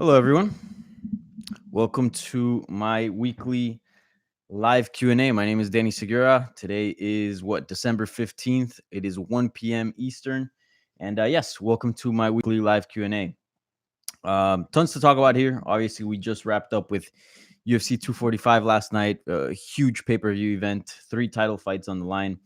Hello, everyone. Welcome to my weekly live Q&A. My name is Danny Segura. Today is December 15th. It is 1 p.m. Eastern. And yes, welcome to my weekly live Q&A. Tons to talk about here. Obviously, we just wrapped up with UFC 245 last night. A huge pay-per-view event, 3 title fights on the line.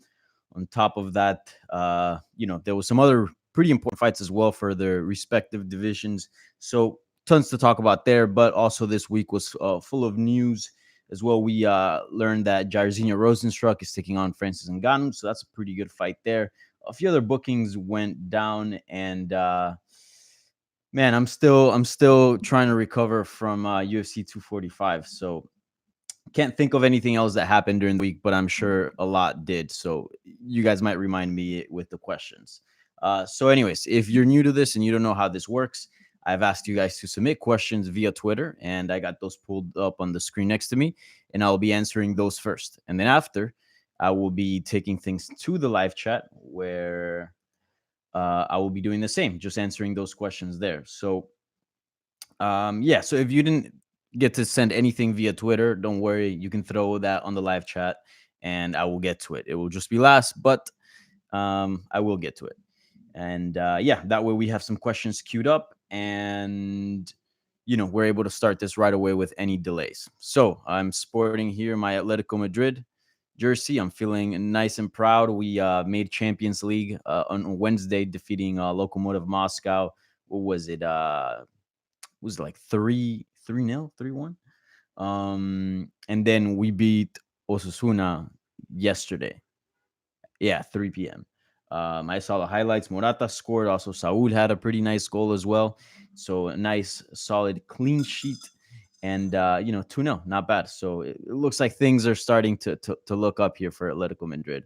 On top of that, there was some other pretty important fights as well for their respective divisions. So tons to talk about there. But also this week was full of news as well. We learned that Jairzinho Rozenstruik is taking on Francis Ngannou, so that's a pretty good fight there. A few other bookings went down, and man, I'm still trying to recover from UFC 245. So can't think of anything else that happened during the week, but I'm sure a lot did. So you guys might remind me with the questions. So, anyways, if you're new to this and you don't know how this works, I've asked you guys to submit questions via Twitter, and I got those pulled up on the screen next to me, and I'll be answering those first. And then after, I will be taking things to the live chat where I will be doing the same, just answering those questions there. So, so if you didn't get to send anything via Twitter, don't worry. You can throw that on the live chat and I will get to it. It will just be last, but I will get to it. And that way we have some questions queued up and, we're able to start this right away with any delays. So I'm sporting here my Atletico Madrid jersey. I'm feeling nice and proud. We made Champions League on Wednesday, defeating Lokomotiv Moscow. What was it? Was like 3-0, 3-1. And then we beat Osasuna yesterday. Yeah, 3 p.m. I saw the highlights. Morata scored. Also, Saul had a pretty nice goal as well. So a nice, solid, clean sheet. And 2-0, not bad. So it looks like things are starting to look up here for Atletico Madrid.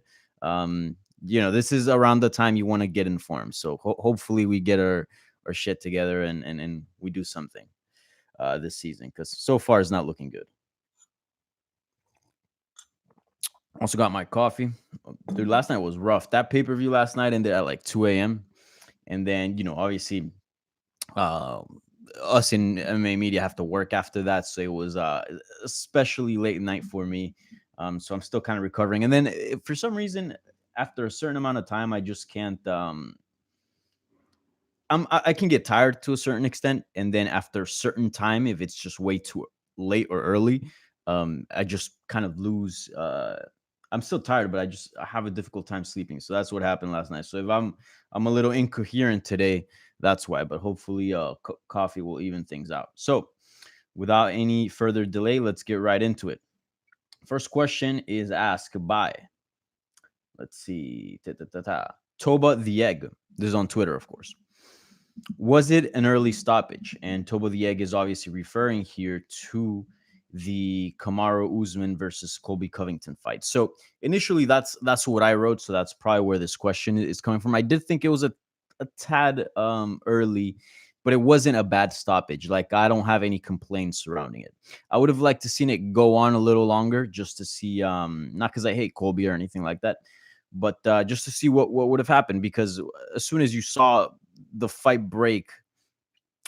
This is around the time you want to get informed. So hopefully we get our shit together and we do something this season, because so far it's not looking good. Also got my coffee. Dude, last night was rough. That pay-per-view last night ended at like 2 a.m. And then, obviously, us in MMA media have to work after that. So it was especially late night for me. So I'm still kind of recovering. And then for some reason, after a certain amount of time, I just can't. I can get tired to a certain extent, and then after a certain time, if it's just way too late or early, I just kind of lose. I'm still tired, but I have a difficult time sleeping. So that's what happened last night. So if I'm a little incoherent today, that's why. But hopefully, coffee will even things out. So without any further delay, let's get right into it. First question is asked by, let's see, Toba the Egg. This is on Twitter, of course. Was it an early stoppage? And Toba the Egg is obviously referring here to the Kamaru Usman versus Colby Covington fight. So initially, that's what I wrote. So that's probably where this question is coming from. I did think it was a tad early, but it wasn't a bad stoppage. Like, I don't have any complaints surrounding it. I would have liked to seen it go on a little longer, just to see, not because I hate Colby or anything like that, but just to see what would have happened. Because as soon as you saw the fight break,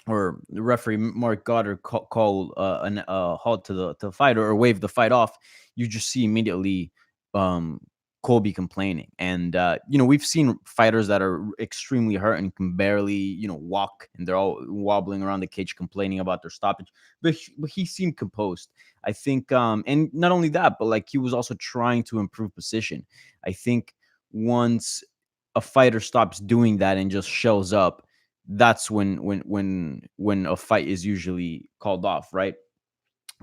or the referee Mark Goddard call a halt to the fight, or wave the fight off, you just see immediately Colby complaining. And we've seen fighters that are extremely hurt and can barely walk, and they're all wobbling around the cage complaining about their stoppage. But he seemed composed. I think, and not only that, but like, he was also trying to improve position. I think once a fighter stops doing that and just shows up, that's when a fight is usually called off, right?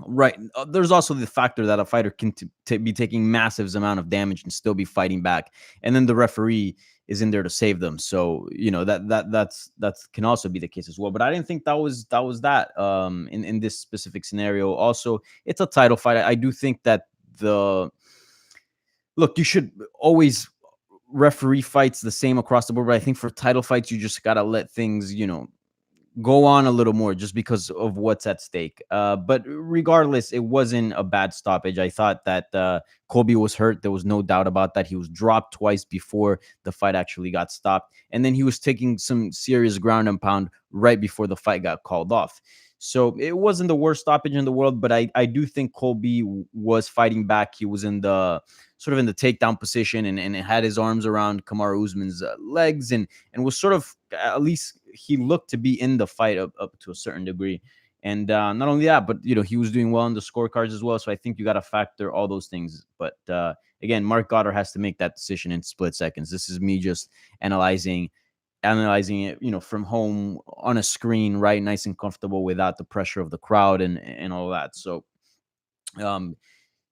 Right. There's also the factor that a fighter can be taking massive amount of damage and still be fighting back, and then the referee is in there to save them. So that can also be the case as well. But I didn't think that was that in this specific scenario. Also, it's a title fight. I do think that you should always referee fights the same across the board, but I think for title fights, you just gotta let things, go on a little more, just because of what's at stake. But regardless, it wasn't a bad stoppage. I thought that Colby was hurt. There was no doubt about that. He was dropped twice before the fight actually got stopped, and then he was taking some serious ground and pound right before the fight got called off. So it wasn't the worst stoppage in the world, but I do think Colby was fighting back. He was in the sort of in the takedown position, and had his arms around Kamaru Usman's legs, and was sort of, at least he looked to be in the fight up to a certain degree. And not only that, but he was doing well on the scorecards as well. So I think you got to factor all those things. But again, Mark Goddard has to make that decision in split seconds. This is me just analyzing it, from home on a screen, right, nice and comfortable without the pressure of the crowd and all that. So um,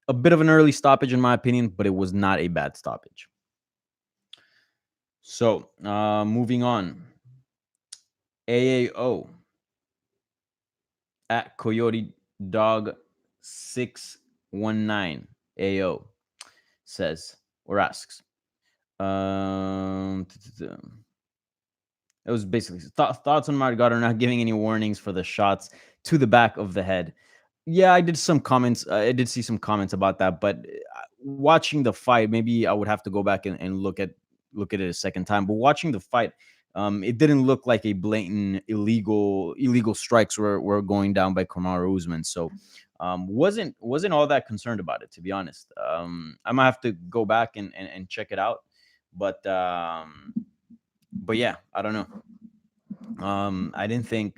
a bit of an early stoppage in my opinion, but it was not a bad stoppage. So moving on, AAO at Coyote Dog 619 AO says or asks, it was basically thoughts on Mark Goddard not giving any warnings for the shots to the back of the head. Yeah, I did some comments. I did see some comments about that, but watching the fight, maybe I would have to go back and look at it a second time. But watching the fight, it didn't look like a blatant illegal strikes were going down by Kamaru Usman. So wasn't all that concerned about it, to be honest. I might have to go back and check it out, but yeah, I don't know. I didn't think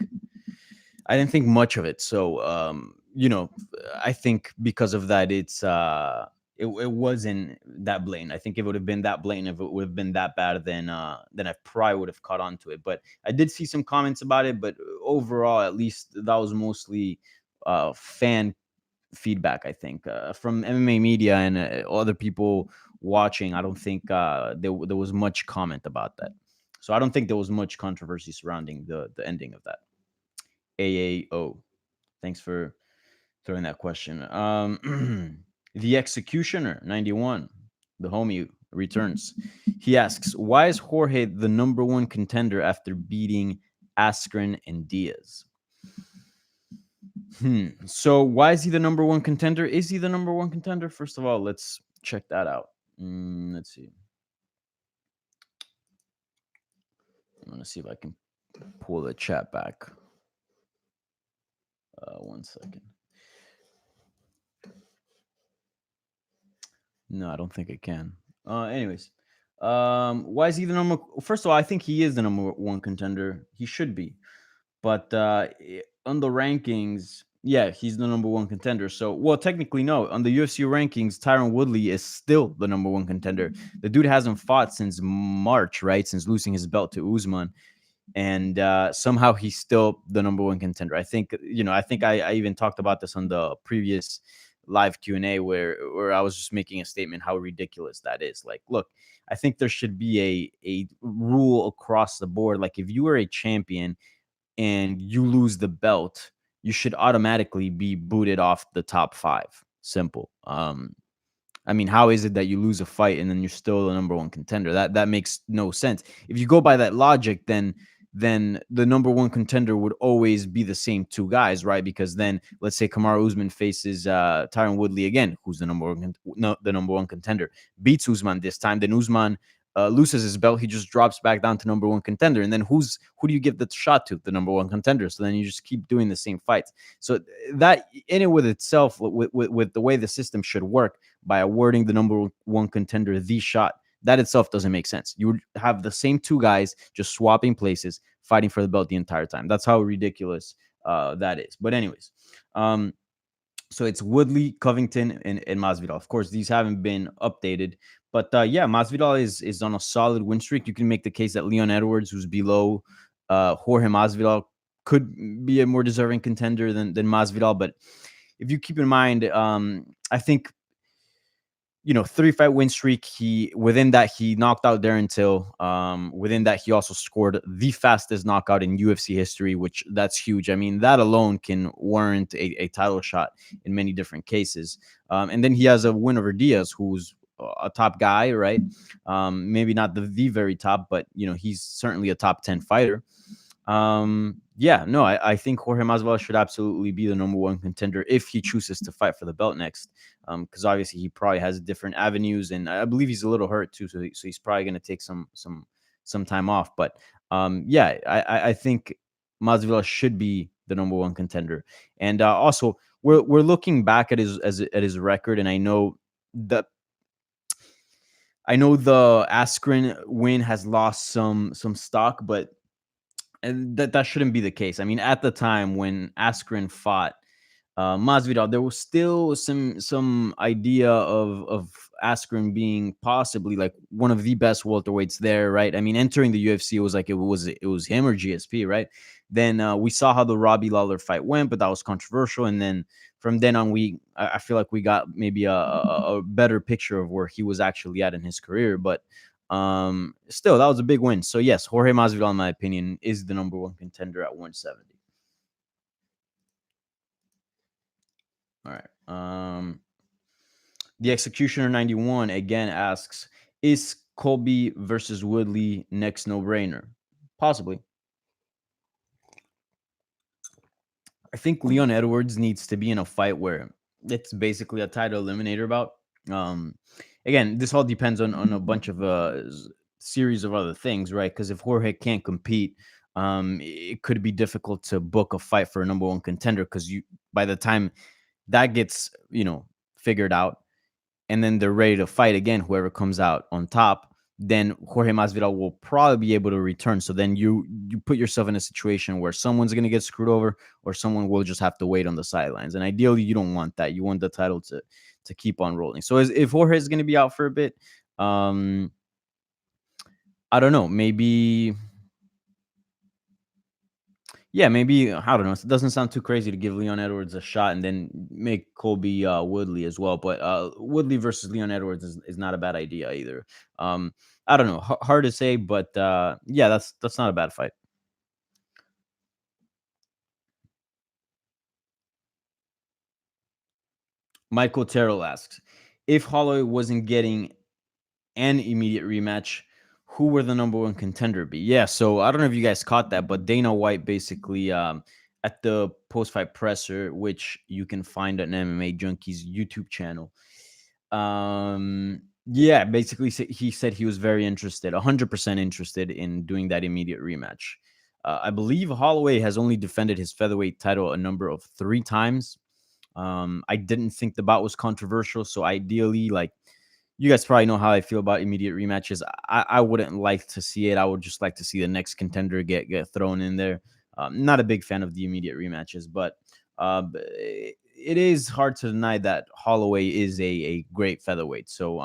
much of it. So I think because of that, it wasn't that blatant. I think if it would have been that blatant, if it would have been that bad, then I probably would have caught on to it. But I did see some comments about it. But overall, at least that was mostly fan feedback, I think, from MMA media and other people watching. I don't think there was much comment about that. So I don't think there was much controversy surrounding the ending of that. AAO. Thanks for throwing that question. The Executioner 91, the homie returns. He asks, why is Jorge the number one contender after beating Askren and Diaz? So why is he the number one contender? Is he the number one contender? First of all, let's check that out. Let's see. I'm going to see if I can pull the chat back. 1 second. No, I don't think I can. Anyways, why is he the number? First of all, I think he is the number one contender. He should be, but on the rankings, yeah, he's the number one contender. So, well, technically, no. On the UFC rankings, Tyron Woodley is still the number one contender. The dude hasn't fought since March, right? Since losing his belt to Usman, and somehow he's still the number one contender. I think I even talked about this on the previous live Q&A where I was just making a statement how ridiculous that is. Like, look, I think there should be a rule across the board. Like, if you are a champion and you lose the belt, you should automatically be booted off the top 5. Simple. I mean, how is it that you lose a fight and then you're still the number one contender? That makes no sense. If you go by that logic, then the number one contender would always be the same 2 guys, right? Because then let's say Kamaru Usman faces Tyron Woodley again, who's the number one contender, beats Usman this time, then Usman loses his belt, he just drops back down to number one contender, and then who do you give the shot to? The number one contender. So then you just keep doing the same fights. So that in and with itself, with the way the system should work, by awarding the number one contender the shot, that itself doesn't make sense. You would have the same 2 guys just swapping places, fighting for the belt the entire time. That's how ridiculous that is. But anyways, so it's Woodley, Covington, and Masvidal. Of course, these haven't been updated. But yeah, Masvidal is on a solid win streak. You can make the case that Leon Edwards, who's below Jorge Masvidal, could be a more deserving contender than Masvidal. But if you keep in mind, I think 3-fight win streak. Within that, he knocked out Darren Till. Within that, he also scored the fastest knockout in UFC history, which that's huge. I mean, that alone can warrant a title shot in many different cases. And then he has a win over Diaz, who's a top guy, right? Maybe not the very top, but he's certainly a top 10 fighter. I think Jorge Masvidal should absolutely be the number one contender if he chooses to fight for the belt next. Because obviously he probably has different avenues, and I believe he's a little hurt too, so he's probably going to take some time off. But I think Masvidal should be the number one contender. And also, we're looking back at his record, and that I know the Askren win has lost some stock, but and that shouldn't be the case. I mean, at the time when Askren fought Masvidal, there was still some idea of Askren being possibly like one of the best welterweights there, right? I mean, entering the UFC, it was like it was him or GSP, right? Then we saw how the Robbie Lawler fight went, but that was controversial. And then from then on, I feel like we got maybe a better picture of where he was actually at in his career. But still, that was a big win. So yes, Jorge Masvidal, in my opinion, is the number one contender at 170. All right. The Executioner 91 again asks, is Colby versus Woodley next no-brainer? Possibly. I think Leon Edwards needs to be in a fight where it's basically a title eliminator bout. Um, Again, this all depends on a bunch of series of other things, right? Because if Jorge can't compete, it could be difficult to book a fight for a number one contender because by the time that gets figured out, and then they're ready to fight again, whoever comes out on top, then Jorge Masvidal will probably be able to return. So then you put yourself in a situation where someone's going to get screwed over or someone will just have to wait on the sidelines. And ideally, you don't want that. You want the title to keep on rolling. So if Jorge is going to be out for a bit, I don't know, maybe. Yeah, maybe I don't know. It doesn't sound too crazy to give Leon Edwards a shot and then make Colby Woodley as well. But Woodley versus Leon Edwards is not a bad idea either. Um, I don't know, hard to say, but yeah, that's not a bad fight. Michael Terrell asks, if Holloway wasn't getting an immediate rematch, who were the number one contender be? Yeah, so I don't know if you guys caught that, but Dana White basically at the post-fight presser, which you can find on MMA Junkies YouTube channel. Yeah, basically he said he was very interested, 100% interested in doing that immediate rematch. I believe Holloway has only defended his featherweight title a number of 3 times. I didn't think the bout was controversial, so ideally, like, you guys probably know how I feel about immediate rematches. I wouldn't like to see it. I would just like to see the next contender get thrown in there. Not a big fan of the immediate rematches, but it is hard to deny that Holloway is a great featherweight. So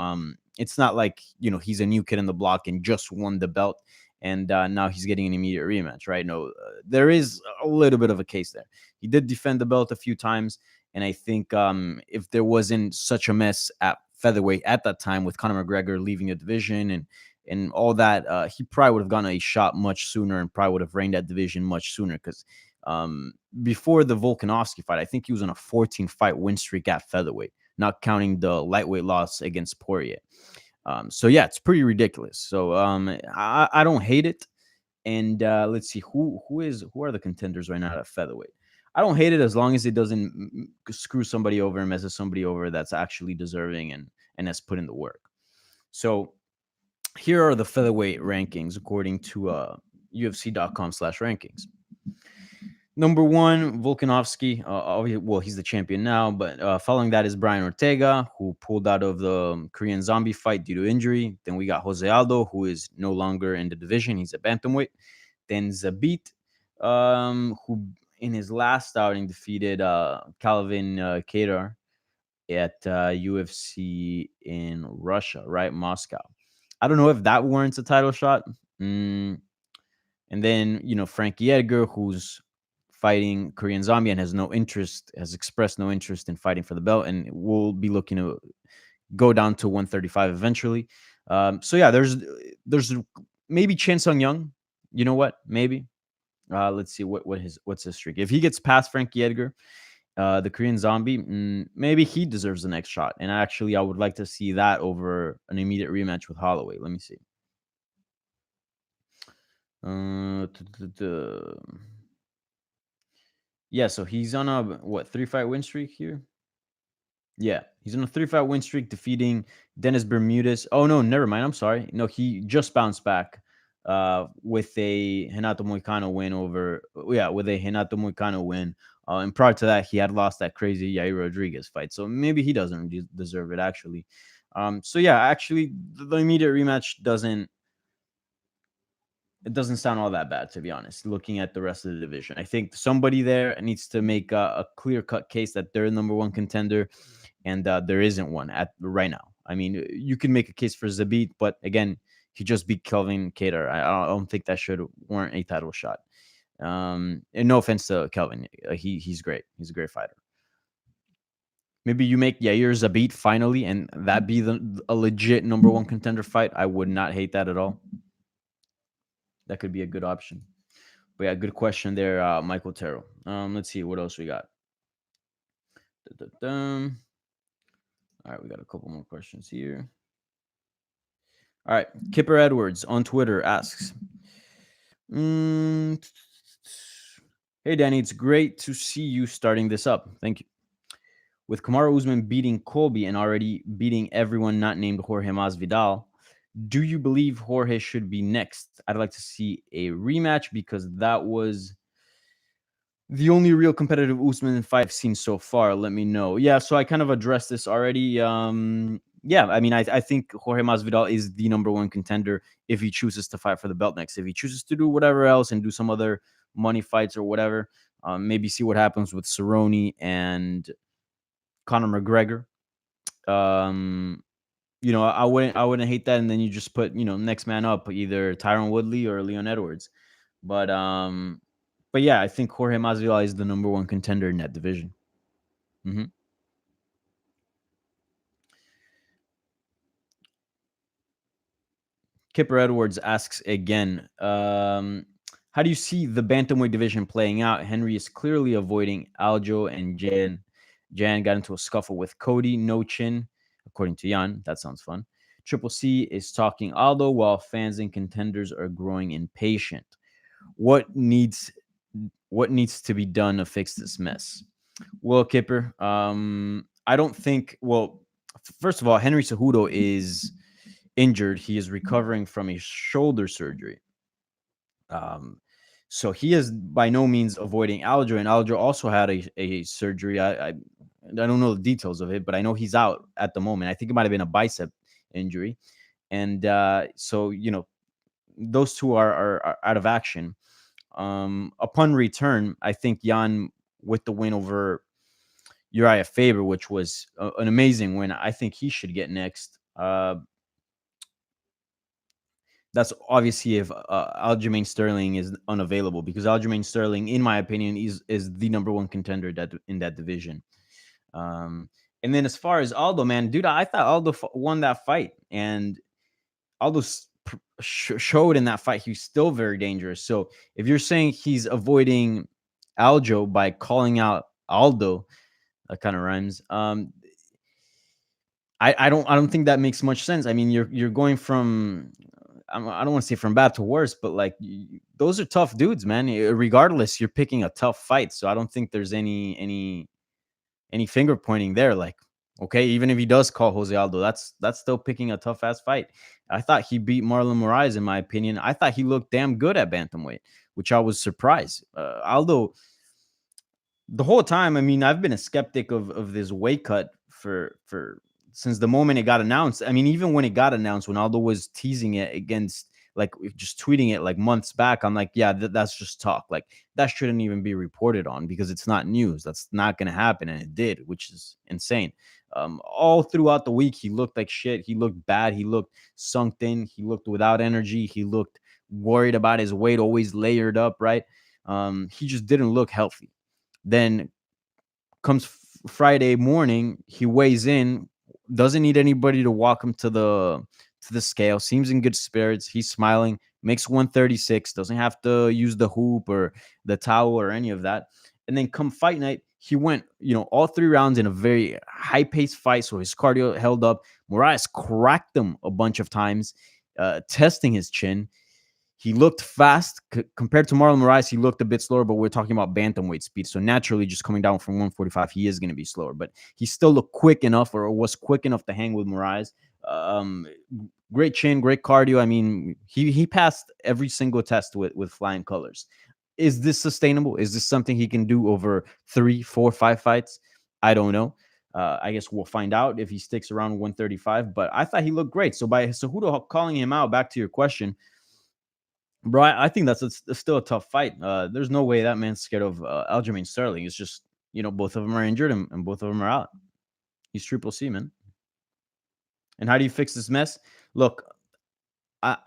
it's not like he's a new kid in the block and just won the belt, and now he's getting an immediate rematch, right? No, there is a little bit of a case there. He did defend the belt a few times, and I think if there wasn't such a mess at featherweight at that time with Conor McGregor leaving the division and all that, he probably would have gotten a shot much sooner and probably would have reigned that division much sooner because before the Volkanovski fight, I think he was on a 14-fight win streak at featherweight, not counting the lightweight loss against Poirier. So yeah, it's pretty ridiculous. So I don't hate it. And let's see who are the contenders right now at featherweight. I don't hate it as long as it doesn't screw somebody over and messes somebody over that's actually deserving and has put in the work. So here are the featherweight rankings according to UFC.com/rankings. Number 1, Volkanovski. Well, he's the champion now, but following that is Brian Ortega, who pulled out of the Korean Zombie fight due to injury. Then we got Jose Aldo, who is no longer in the division. He's a bantamweight. Then Zabit, who in his last outing defeated Calvin Kattar at UFC in Russia, right? Moscow. I don't know if that warrants a title shot. And then, Frankie Edgar, who's fighting Korean Zombie and has expressed no interest in fighting for the belt, and will be looking to go down to 135 eventually. So yeah, there's maybe Chen Sung Young. You know what? Maybe. Let's see what's his streak. If he gets past Frankie Edgar, the Korean Zombie, maybe he deserves the next shot. And actually, I would like to see that over an immediate rematch with Holloway. Let me see. Yeah, so he's on a 3-fight win streak here? Yeah, he's on a 3-fight win streak defeating Dennis Bermudez. Oh no, never mind. I'm sorry. No, he just bounced back. with a Renato Moicano win with a Renato Moicano win. And prior to that, he had lost that crazy Yair Rodriguez fight. So maybe he doesn't deserve it, actually. So yeah, actually, the immediate rematch doesn't sound all that bad, to be honest. Looking at the rest of the division, I think somebody there needs to make a clear cut case that they're number one contender, and there isn't one at right now. I mean, you can make a case for Zabit, but again, he just beat Kelvin Cater. I don't think that should warrant a title shot. And no offense to Kelvin, he's great. He's a great fighter. Maybe you make Yair Zabit finally, and that be a legit number one contender fight. I would not hate that at all. That could be a good option. But yeah, good question there, Michael Terrell. Let's see what else we got. Dun-dun-dun. All right, we got a couple more questions here. All right, Kipper Edwards on Twitter asks, "Hey Danny, it's great to see you starting this up. Thank you. With Kamaru Usman beating Colby and already beating everyone not named Jorge Masvidal, do you believe Jorge should be next? I'd like to see a rematch because that was the only real competitive Usman fight I've seen so far. Let me know." Yeah, so I kind of addressed this already. Yeah, I mean, I think Jorge Masvidal is the number one contender if he chooses to fight for the belt next. If he chooses to do whatever else and do some other money fights or whatever, maybe see what happens with Cerrone and Conor McGregor. I wouldn't hate that, and then you just put next man up, either Tyron Woodley or Leon Edwards. But yeah, I think Jorge Masvidal is the number one contender in that division. Mm-hmm. Kipper Edwards asks again, how do you see the bantamweight division playing out? Henry is clearly avoiding Aljo, and Jan got into a scuffle with Cody. No chin, according to Jan. That sounds fun. Triple C is talking Aldo, while fans and contenders are growing impatient. What needs to be done to fix this mess? Well, Kipper, I don't think. Well, first of all, Henry Cejudo is injured. He is recovering from a shoulder surgery. Um, so he is by no means avoiding Aljo, and Aljo also had a surgery. I don't know the details of it, but I know he's out at the moment. I think it might have been a bicep injury, and so those two are out of action. Upon return, I think Jan, with the win over Uriah Faber, which was an amazing win, I think he should get next. That's obviously if Aljamain Sterling is unavailable, because Aljamain Sterling, in my opinion, is the number one contender in that division. And then as far as Aldo, man, dude, I thought Aldo won that fight, and Aldo showed in that fight he's still very dangerous. So if you're saying he's avoiding Aljo by calling out Aldo, that kind of rhymes. I don't think that makes much sense. I mean, you're going from, I don't want to say from bad to worse, but like those are tough dudes, man. Regardless, you're picking a tough fight, so I don't think there's any finger pointing there. Like, okay, even if he does call Jose Aldo, that's still picking a tough ass fight. I thought he beat Marlon Moraes, in my opinion. I thought he looked damn good at bantamweight, which I was surprised. Aldo, the whole time, I mean, I've been a skeptic of this weight cut for since the moment it got announced. I mean, even when it got announced, when Aldo was teasing it against, like, just tweeting it like months back, I'm like, yeah, that's just talk. Like, that shouldn't even be reported on because it's not news. That's not going to happen. And it did, which is insane. All throughout the week, he looked like shit. He looked bad. He looked sunk in. He looked without energy. He looked worried about his weight, always layered up, right? He just didn't look healthy. Then comes Friday morning, he weighs in, doesn't need anybody to walk him to the scale, seems in good spirits, he's smiling, makes 136, doesn't have to use the hoop or the towel or any of that. And then come fight night, he went, all 3 rounds in a very high-paced fight, so his cardio held up. Moraes cracked him a bunch of times, testing his chin. He looked fast. Compared to Marlon Moraes, he looked a bit slower, but we're talking about bantamweight speed. So naturally, just coming down from 145, he is going to be slower. But he still looked quick enough, or was quick enough to hang with Moraes. great chin, great cardio. I mean, he passed every single test with flying colors. Is this sustainable? Is this something he can do over 3, 4, 5 fights? I don't know. I guess we'll find out if he sticks around 135. But I thought he looked great. So by Cejudo calling him out, back to your question, bro, I think that's still a tough fight. There's no way that man's scared of Aljamain Sterling. It's just, both of them are injured and both of them are out. He's triple C, man. And how do you fix this mess? Look,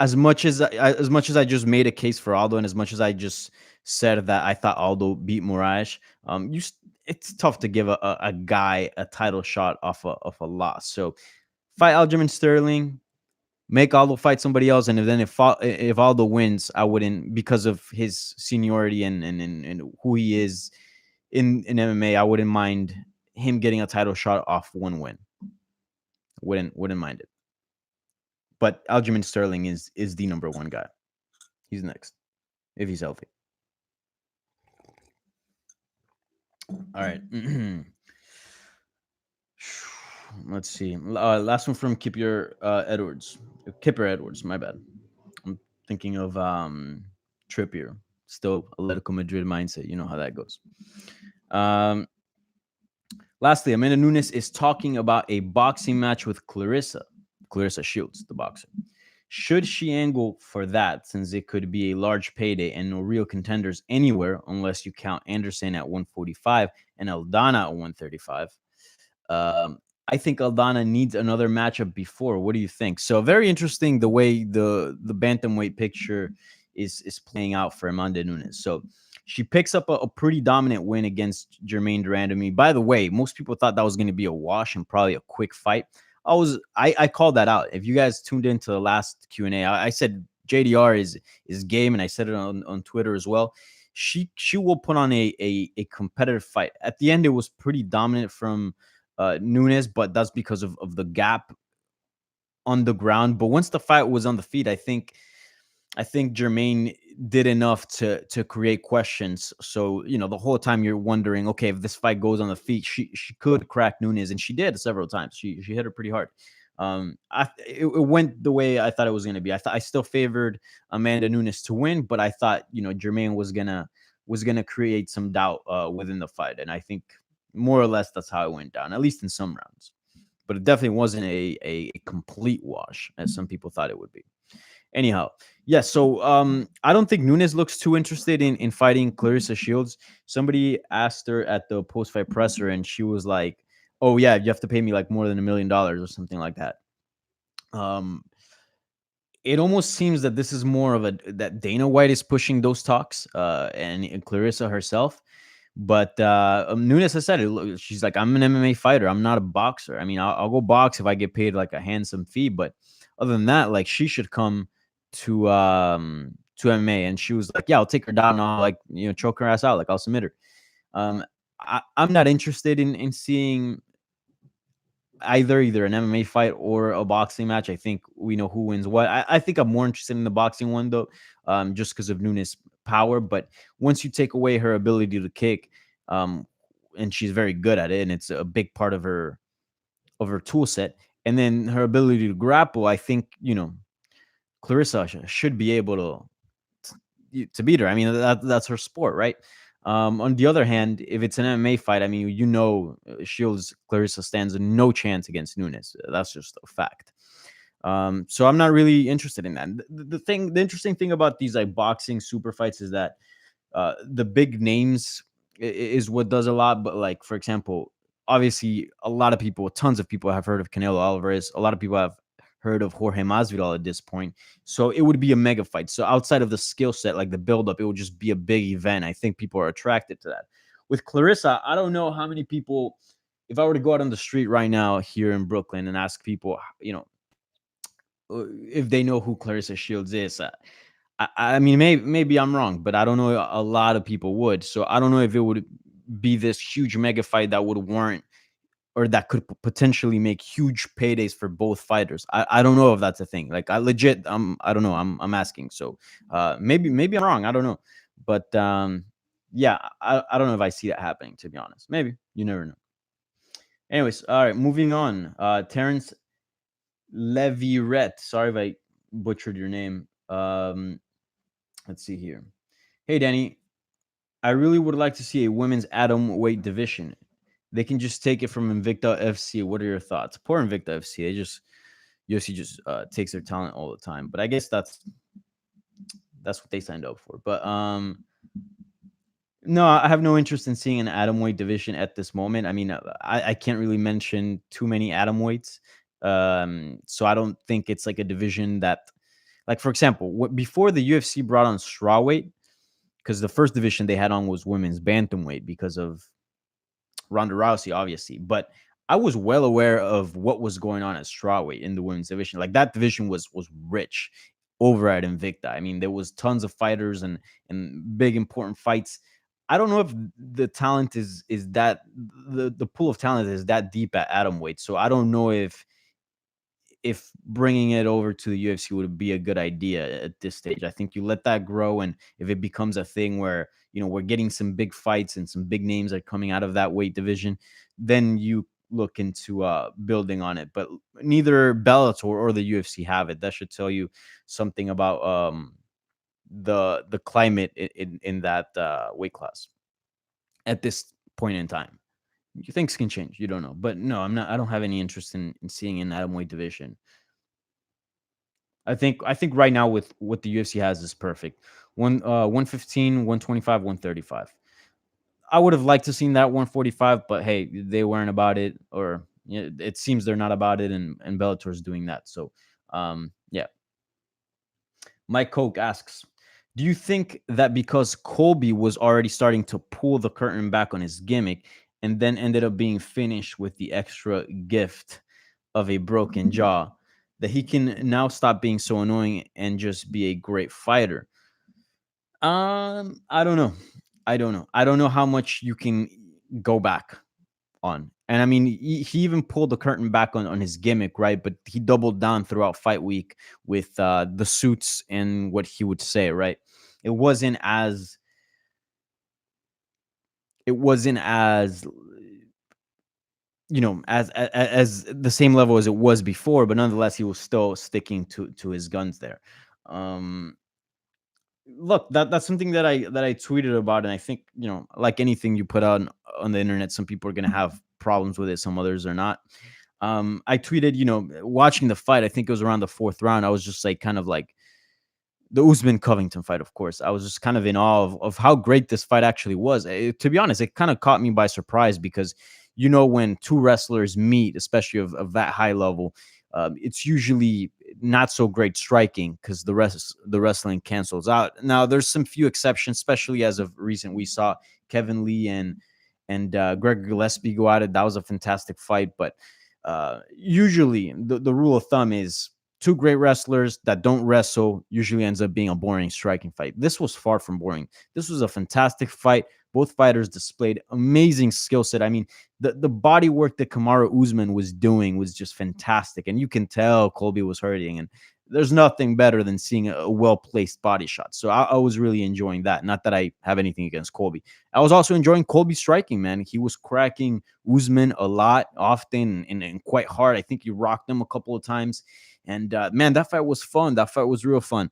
as much as I just made a case for Aldo, and as much as I just said that I thought Aldo beat Moraes, it's tough to give a guy a title shot off a loss. So fight Aljamain Sterling, make Aldo fight somebody else, and if Aldo wins, I wouldn't, because of his seniority and who he is in MMA, I wouldn't mind him getting a title shot off one win. Wouldn't mind it. But Aljamain Sterling is the number one guy. He's next if he's healthy. All right. Let's see. Last one from Kipper Edwards. Kipper Edwards. My bad. I'm thinking of Trippier. Still Atletico Madrid mindset. You know how that goes. Lastly, Amanda Nunez is talking about a boxing match with Clarissa Shields, the boxer. Should she angle for that, since it could be a large payday and no real contenders anywhere unless you count Anderson at 145 and Aldana at 135? I think Aldana needs another matchup before. What do you think? So very interesting the way the bantamweight picture is playing out for Amanda Nunes. So she picks up a pretty dominant win against Jermaine Durandamy. By the way, most people thought that was going to be a wash and probably a quick fight. I called that out. If you guys tuned into the last Q&A, I said JDR is game, and I said it on Twitter as well. She will put on a competitive fight. At the end, it was pretty dominant from Nunez, but that's because of the gap on the ground. But once the fight was on the feet, I think Jermaine did enough to create questions. So, the whole time you're wondering, okay, if this fight goes on the feet, she could crack Nunez, and she did several times. She hit her pretty hard. It went the way I thought it was going to be. I still favored Amanda Nunes to win, but I thought, Jermaine was gonna create some doubt within the fight, and I think more or less that's how it went down, at least in some rounds. But it definitely wasn't a complete wash, as some people thought it would be. Anyhow, yeah, so I don't think Nunez looks too interested in fighting Clarissa Shields. Somebody asked her at the post-fight presser, and she was like, oh, yeah, you have to pay me like more than $1 million or something like that. It almost seems that this is more of that Dana White is pushing those talks, and Clarissa herself. But Nunez has said it. She's like, I'm an MMA fighter. I'm not a boxer. I mean, I'll go box if I get paid like a handsome fee. But other than that, like, she should come to MMA. And she was like, yeah, I'll take her down. And I'll, like, choke her ass out. Like, I'll submit her. I'm not interested in seeing either an MMA fight or a boxing match. I think we know who wins what. I think I'm more interested in the boxing one, though, just because of Nunez' power. But once you take away her ability to kick, and she's very good at it, and it's a big part of her tool set, and then her ability to grapple, I think, Clarissa should be able to beat her. I mean, that's her sport, right? On the other hand, if it's an MMA fight, I mean, Shields Clarissa stands no chance against Nunez. That's just a fact. So I'm not really interested in that. The interesting thing about these like boxing super fights is that the big names is what does a lot. But like, for example, obviously tons of people have heard of Canelo Alvarez. A lot of people have heard of Jorge Masvidal at this point. So it would be a mega fight. So outside of the skill set, like the buildup, it would just be a big event. I think people are attracted to that. With Clarissa, I don't know how many people, if I were to go out on the street right now here in Brooklyn and ask people, if they know who Clarissa Shields is, I mean, maybe I'm wrong, but I don't know a lot of people would. So I don't know if it would be this huge mega fight that would warrant, or that could potentially make huge paydays for both fighters. I don't know if that's a thing. Like, I don't know. I'm asking. So maybe I'm wrong. I don't know. But yeah, I don't know if I see that happening, to be honest. Maybe. You never know. Anyways, all right, moving on. Terrence Leviret. Sorry if I butchered your name. Let's see here. Hey, Danny. I really would like to see a women's atom weight division. They can just take it from Invicta FC. What are your thoughts? Poor Invicta FC. They just UFC just takes their talent all the time. But I guess that's what they signed up for. But no, I have no interest in seeing an atom weight division at this moment. I mean, I can't really mention too many atom weights. So I don't think it's like a division that, like, for example, before the UFC brought on strawweight, because the first division they had on was women's bantamweight because of Ronda Rousey, obviously. But I was well aware of what was going on at strawweight in the women's division. Like, that division was rich over at Invicta. I mean, there was tons of fighters and big important fights. I don't know if the talent is that the pool of talent is that deep at atomweight. So I don't know if bringing it over to the UFC would be a good idea at this stage. I think you let that grow, and if it becomes a thing where, we're getting some big fights and some big names are coming out of that weight division, then you look into building on it. But neither Bellator or the UFC have it. That should tell you something about the climate in that weight class at this point in time. Things can change. You don't know. But no, I don't have any interest in seeing an atomweight division. I think right now with what the UFC has is perfect. 115, 125, 135. I would have liked to seen that 145, but hey, they weren't about it, or it seems they're not about it, and Bellator's doing that. So yeah. Mike Koch asks, do you think that because Colby was already starting to pull the curtain back on his gimmick and then ended up being finished with the extra gift of a broken jaw, that he can now stop being so annoying and just be a great fighter? I don't know. I don't know how much you can go back on. And I mean, he even pulled the curtain back on his gimmick, right? But he doubled down throughout fight week with the suits and what he would say, right? It wasn't as it wasn't as as the same level as it was before, but nonetheless, he was still sticking to his guns there. Um, Look, that's something that I tweeted about, and I think, like anything you put on the internet, some people are gonna have problems with it, some others are not. I tweeted, watching the fight. I think it was around the fourth round. I was just like, kind of like the Usman Covington fight, of course. I was just kind of in awe of how great this fight actually was. To be honest, it kind of caught me by surprise because, when two wrestlers meet, especially of that high level, it's usually not so great striking because the wrestling cancels out. Now, there's some few exceptions, especially as of recent. We saw Kevin Lee and Greg Gillespie go at it. That was a fantastic fight, but usually the rule of thumb is two great wrestlers that don't wrestle usually ends up being a boring striking fight. This was far from boring. This was a fantastic fight. Both fighters displayed amazing skill set. I mean, the body work that Kamaru Usman was doing was just fantastic. And you can tell Colby was hurting. And there's nothing better than seeing a well-placed body shot. So I was really enjoying that. Not that I have anything against Colby. I was also enjoying Colby striking, man. He was cracking Usman a lot, often, and quite hard. I think he rocked him a couple of times. And man, that fight was fun. That fight was real fun.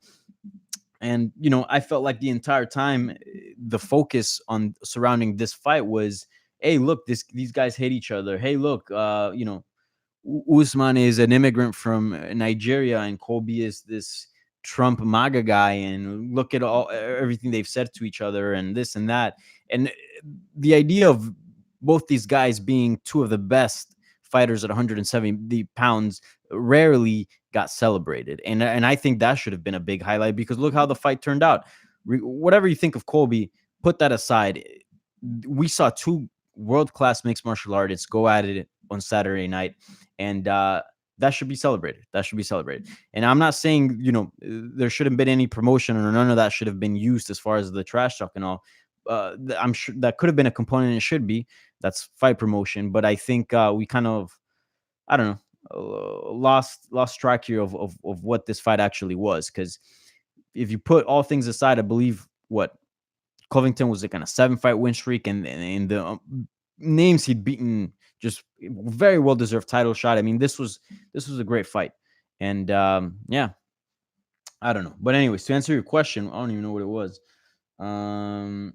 And, I felt like the entire time the focus on surrounding this fight was, hey, look, these guys hate each other. Hey, look, Usman is an immigrant from Nigeria and Colby is this Trump MAGA guy, and look at everything they've said to each other and this and that. And the idea of both these guys being two of the best fighters at 170 pounds rarely got celebrated. And I think that should have been a big highlight because look how the fight turned out. Whatever you think of Colby, put that aside. We saw two world-class mixed martial artists go at it on Saturday night, and that should be celebrated. That should be celebrated. And I'm not saying, there shouldn't been any promotion or none of that should have been used as far as the trash talk and all. I'm sure that could have been a component. It should be. That's fight promotion. But I think we kind of, I don't know, lost track here of what this fight actually was. Because if you put all things aside, I believe what Covington was like on a 7-fight win streak, and the names he'd beaten, just very well deserved title shot. I mean, this was a great fight. And yeah, I don't know. But anyways, to answer your question, I don't even know what it was. Um,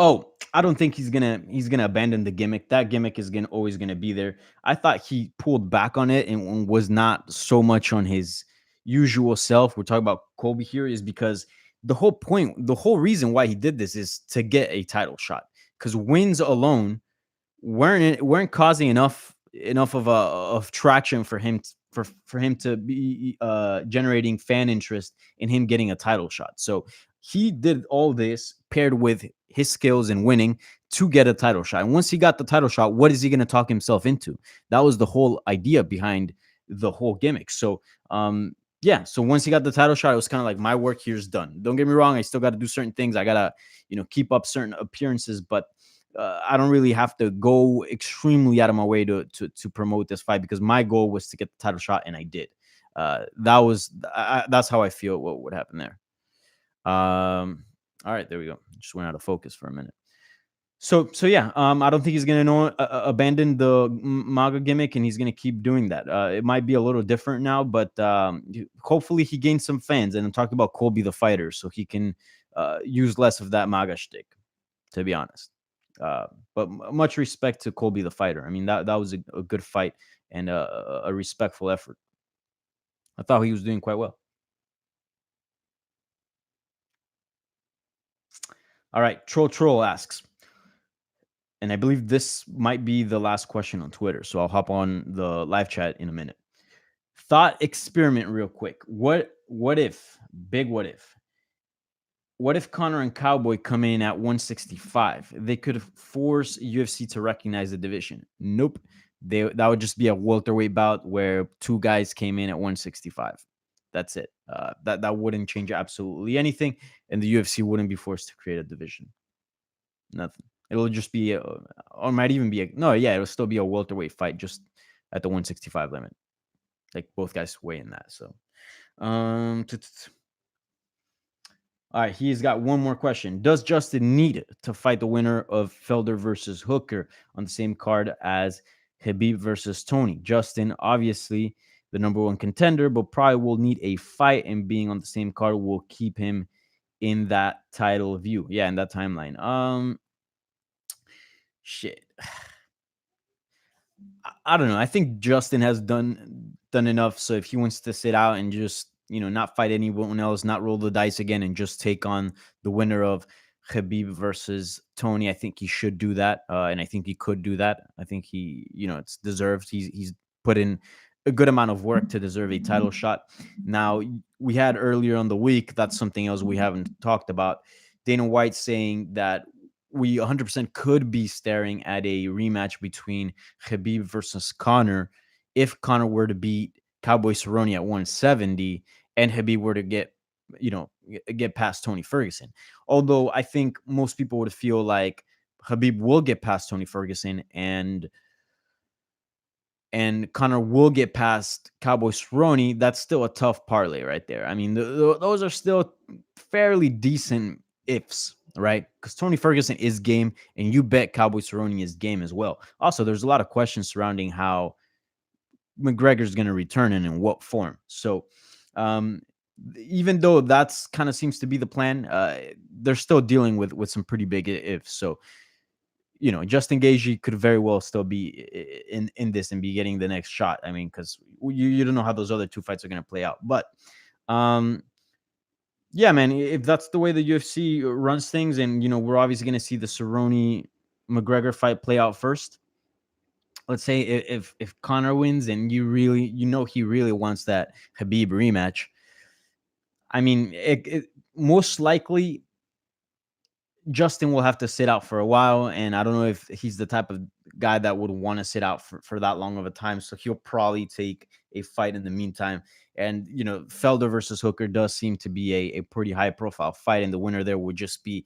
Oh, I don't think he's gonna abandon the gimmick. That gimmick is gonna always gonna be there. I thought he pulled back on it and was not so much on his usual self. We're talking about Colby here is because the whole reason why he did this is to get a title shot. Because wins alone weren't causing enough of traction for him for him to be generating fan interest in him getting a title shot. So he did all this paired with his skills in winning to get a title shot. And once he got the title shot, what is he going to talk himself into? That was the whole idea behind the whole gimmick. So yeah, so once he got the title shot, it was kind of like my work here is done. Don't get me wrong, I still got to do certain things. I gotta keep up certain appearances, but I don't really have to go extremely out of my way to promote this fight because my goal was to get the title shot and I did. That's how I feel what would happen there. All right, there we go. Just went out of focus for a minute. So yeah, I don't think he's gonna abandon the MAGA gimmick, and he's gonna keep doing that. It might be a little different now, but hopefully he gains some fans. And I'm talking about Colby the fighter, so he can use less of that MAGA shtick. To be honest, uh, but much respect to Colby the fighter. I mean that was a good fight and a respectful effort. I thought he was doing quite well. All right, Troll asks, and I believe this might be the last question on Twitter, so I'll hop on the live chat in a minute. Thought experiment real quick. What if, big what if Connor and Cowboy come in at 165? They could force UFC to recognize the division. Nope. That would just be a welterweight bout where two guys came in at 165. That's it. That wouldn't change absolutely anything, and the UFC wouldn't be forced to create a division. Nothing. It'll just be, or might even be no, yeah, it'll still be a welterweight fight, just at the 165 limit. Like both guys weigh in that. So, um, all right, he's got one more question. Does Justin need to fight the winner of Felder versus Hooker on the same card as Khabib versus Tony? Justin, obviously the number one contender, but probably will need a fight, and being on the same card will keep him in that title view. Yeah, in that timeline. Shit. I don't know. I think Justin has done enough. So if he wants to sit out and just not fight anyone else, not roll the dice again, and just take on the winner of Khabib versus Tony, I think he should do that, and I think he could do that. I think it's deserved. He's put in a good amount of work to deserve a title shot. Now we had earlier on the week. That's something else we haven't talked about. Dana White saying that we 100% could be staring at a rematch between Khabib versus Connor if Connor were to beat Cowboy Cerrone at 170 and Khabib were to get past Tony Ferguson. Although I think most people would feel like Khabib will get past Tony Ferguson and Connor will get past Cowboy Cerrone. That's still a tough parlay right there. I mean, those are still fairly decent ifs, right? Because Tony Ferguson is game, and you bet Cowboy Cerrone is game as well. Also, there's a lot of questions surrounding how McGregor's going to return and in what form. So, even though that's kind of seems to be the plan, they're still dealing with some pretty big ifs. So, Justin Gaethje could very well still be in this and be getting the next shot. I mean, because you don't know how those other two fights are going to play out. But yeah, man, if that's the way the UFC runs things, and we're obviously going to see the Cerrone McGregor fight play out first. Let's say if Connor wins and he really wants that Khabib rematch. I mean, most likely Justin will have to sit out for a while, and I don't know if he's the type of guy that would want to sit out for that long of a time. So he'll probably take a fight in the meantime. And Felder versus Hooker does seem to be a pretty high profile fight, and the winner there would just be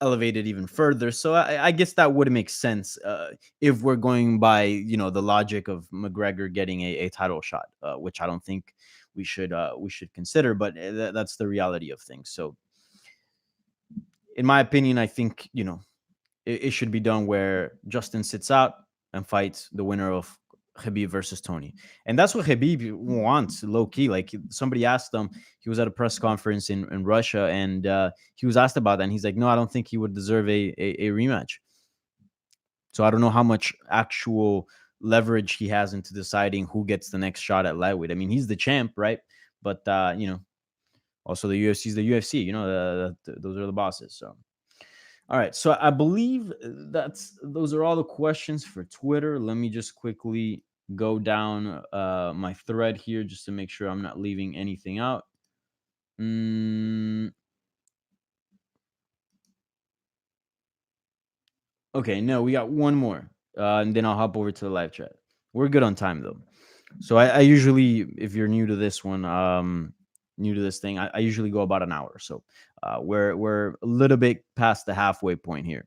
elevated even further. So I guess that would make sense if we're going by the logic of McGregor getting a title shot, which I don't think we should consider, but that's the reality of things. So in my opinion, I think it should be done where Justin sits out and fights the winner of Khabib versus Tony. And that's what Khabib wants, low key. Like somebody asked him, he was at a press conference in Russia, and he was asked about that. And he's like, no, I don't think he would deserve a rematch. So I don't know how much actual leverage he has into deciding who gets the next shot at lightweight. I mean, he's the champ, right? But, also the UFC is the UFC, those are the bosses. So, all right. So I believe those are all the questions for Twitter. Let me just quickly go down my thread here just to make sure I'm not leaving anything out. Okay, no, we got one more, and then I'll hop over to the live chat. We're good on time though. So I usually, if you're new to this one, new to this thing, I usually go about an hour. So we're a little bit past the halfway point here.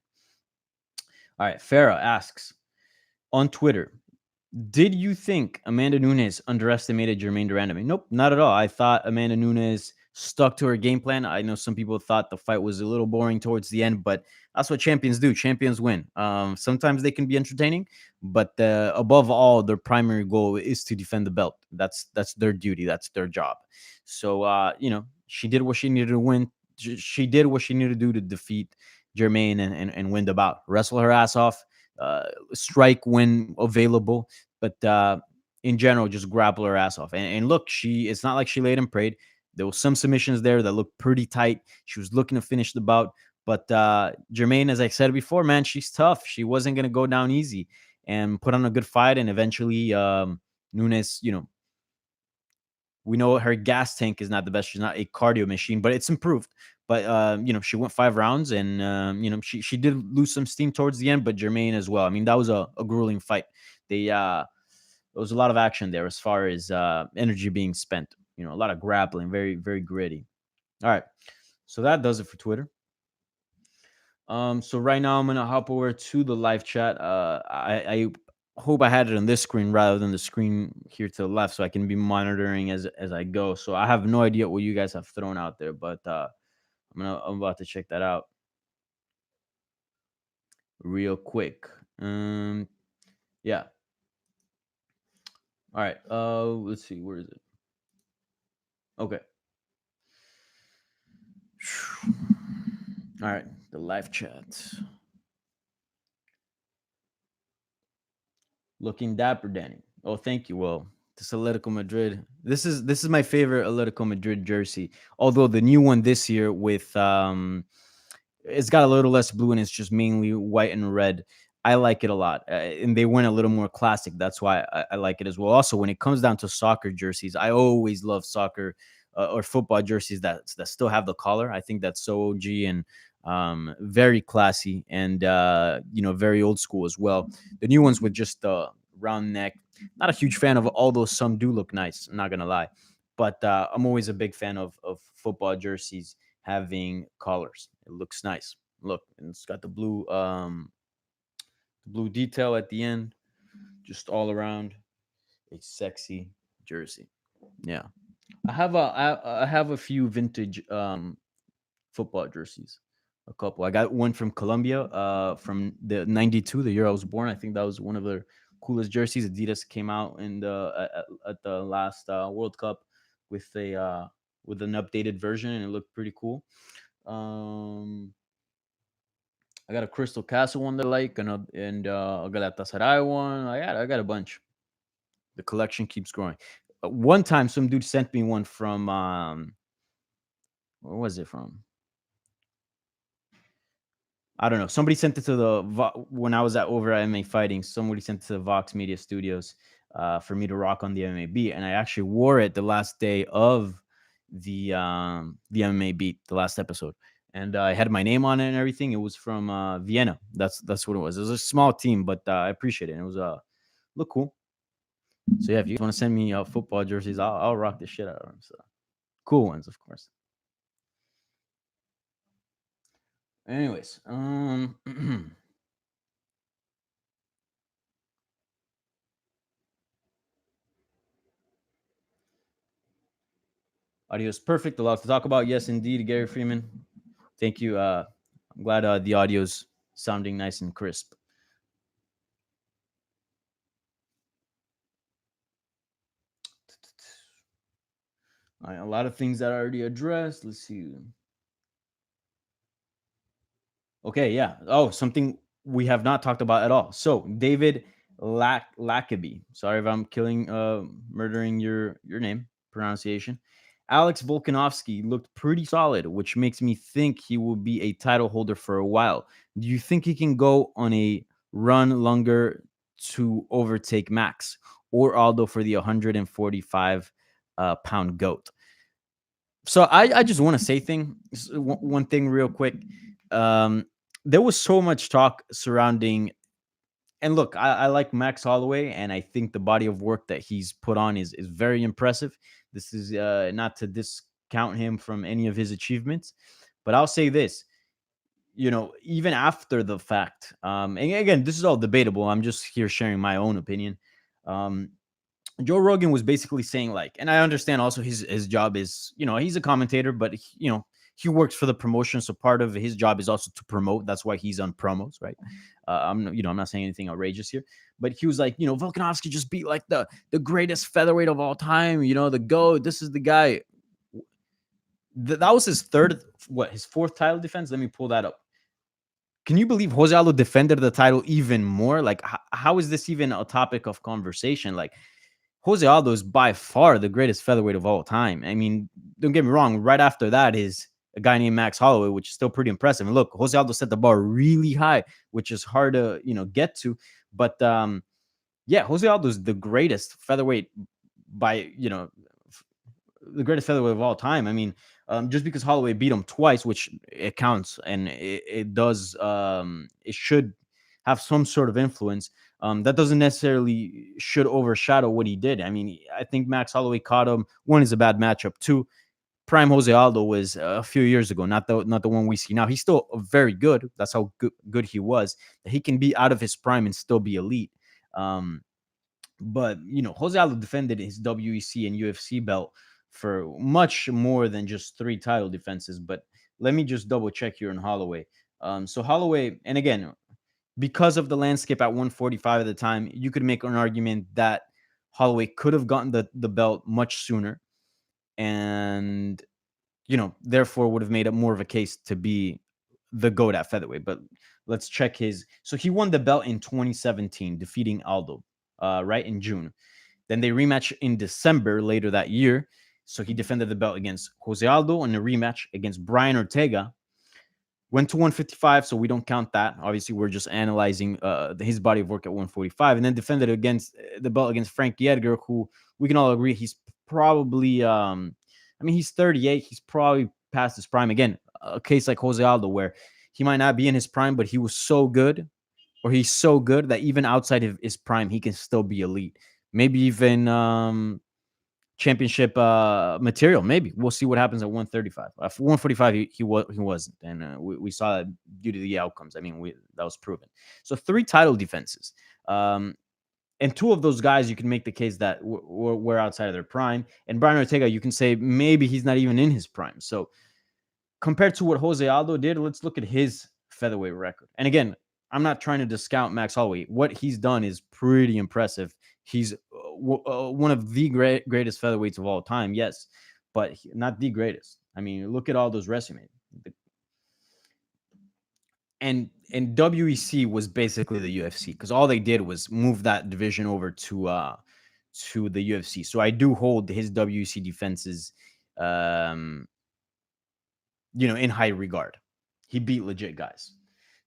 All right, Farah asks on Twitter, did you think Amanda Nunez underestimated Jermaine Durandamy? Nope, not at all. I thought Amanda Nunez stuck to her game plan. I know some people thought the fight was a little boring towards the end, but that's what champions do. Champions win. Sometimes they can be entertaining, but above all, their primary goal is to defend the belt. That's their duty. That's their job. So she did what she needed to win. She did what she needed to do to defeat Jermaine and win the bout. Wrestle her ass off. Strike when available, but in general, just grapple her ass off. And look, it's not like she laid and prayed. There was some submissions there that looked pretty tight. She was looking to finish the bout, but Jermaine, as I said before, man, she's tough. She wasn't gonna go down easy and put on a good fight. And eventually, Nunez, we know her gas tank is not the best. She's not a cardio machine, but it's improved. But she went 5 rounds, and she did lose some steam towards the end. But Jermaine as well. I mean, that was a grueling fight. There was a lot of action there as far as energy being spent. A lot of grappling, very very gritty. All right, so that does it for Twitter. So right now I'm gonna hop over to the live chat. I hope I had it on this screen rather than the screen here to the left, so I can be monitoring as I go. So I have no idea what you guys have thrown out there, but I'm about to check that out real quick. Yeah. All right. Let's see. Where is it? Okay. All right. The live chat. Looking dapper, Danny. Oh, thank you. Well, this Atletico Madrid. This is my favorite Atletico Madrid jersey. Although the new one this year with it's got a little less blue and it's just mainly white and red. I like it a lot, and they went a little more classic. That's why I like it as well. Also, when it comes down to soccer jerseys, I always love soccer or football jerseys that still have the collar. I think that's so OG and very classy and very old school as well. The new ones with just the round neck, not a huge fan of. Although some do look nice, I'm not gonna lie, but I'm always a big fan of football jerseys having collars. It looks nice. Look, and it's got the blue detail at the end, just all around a sexy jersey. Yeah, I have a few vintage football jerseys. A couple. I got one from Colombia, from the '92, the year I was born. I think that was one of the coolest jerseys. Adidas came out in at the last World Cup with with an updated version, and it looked pretty cool. Um, I got a Crystal Castle one that I like, and a Galatasaray one. I got a bunch. The collection keeps growing. One time, some dude sent me one from where was it from? I don't know. Somebody sent it to when I was over at MMA Fighting. Somebody sent it to the Vox Media Studios for me to rock on the MMA beat, and I actually wore it the last day of the MMA beat, the last episode, and I had my name on it and everything. It was from Vienna. That's what it was. It was a small team, but I appreciate it. And it was look cool. So yeah, if you want to send me football jerseys, I'll rock the shit out of them. So cool ones, of course. Anyways, audio is perfect. A lot to talk about. Yes, indeed, Gary Freeman. Thank you. I'm glad the audio's sounding nice and crisp. A lot of things that I already addressed. Let's see. Okay, yeah. Oh, something we have not talked about at all. So David Lackaby. Sorry if I'm murdering your name pronunciation. Alex Volkanovski looked pretty solid, which makes me think he will be a title holder for a while. Do you think he can go on a run longer to overtake Max or Aldo for the 145 pound goat? So I just want to say one thing real quick. Um, there was so much talk surrounding, and look, I like Max Holloway, and I think the body of work that he's put on is very impressive. This is not to discount him from any of his achievements, but I'll say this: even after the fact, and again, this is all debatable. I'm just here sharing my own opinion. Um, Joe Rogan was basically saying like, and I understand also his job is, he's a commentator, but he works for the promotion, so part of his job is also to promote. That's why he's on promos, right? I'm not saying anything outrageous here, but he was like, Volkanovski just beat like the greatest featherweight of all time, the GOAT. This is the guy. That was his fourth title defense. Let me pull that up. Can you believe Jose Aldo defended the title even more? Like, how is this even a topic of conversation? Like, Jose Aldo is by far the greatest featherweight of all time. I mean, don't get me wrong. Right after that is a guy named Max Holloway, which is still pretty impressive. And look, Jose Aldo set the bar really high, which is hard to get to. But yeah, Jose Aldo is the greatest featherweight by the greatest featherweight of all time. I mean, just because Holloway beat him twice, which it counts and it does, it should have some sort of influence. That doesn't necessarily should overshadow what he did. I mean, I think Max Holloway caught him. One is a bad matchup. Two, prime Jose Aldo was a few years ago, not the one we see now. He's still very good. That's how good he was. He can be out of his prime and still be elite. But Jose Aldo defended his WEC and UFC belt for much more than just 3 title defenses. But let me just double check here on Holloway. So Holloway, and again, because of the landscape at 145 at the time, you could make an argument that Holloway could have gotten the belt much sooner, and therefore would have made it more of a case to be the GOAT at featherweight. But let's check his. So he won the belt in 2017, defeating Aldo, right in June. Then they rematch in December later that year. So he defended the belt against Jose Aldo in a rematch against Brian Ortega. Went to 155, so we don't count that. Obviously, we're just analyzing his body of work at 145, and then defended against the belt against Frankie Edgar, who we can all agree he's probably, I mean, he's 38. He's probably past his prime. Again, a case like Jose Aldo, where he might not be in his prime, but he was so good, or he's so good that even outside of his prime, he can still be elite. Maybe even championship material. Maybe we'll see what happens at 135. For 145, he wasn't, and we saw that due to the outcomes. I mean, that was proven. So 3 title defenses, and 2 of those guys you can make the case that were outside of their prime. And Brian Ortega, you can say maybe he's not even in his prime. So compared to what Jose Aldo did, let's look at his featherweight record. And again, I'm not trying to discount Max Holloway. What he's done is pretty impressive. He's one of the greatest featherweights of all time, yes, but not the greatest. I mean, look at all those resumes. And WEC was basically the UFC because all they did was move that division over to the UFC. So I do hold his WEC defenses, in high regard. He beat legit guys.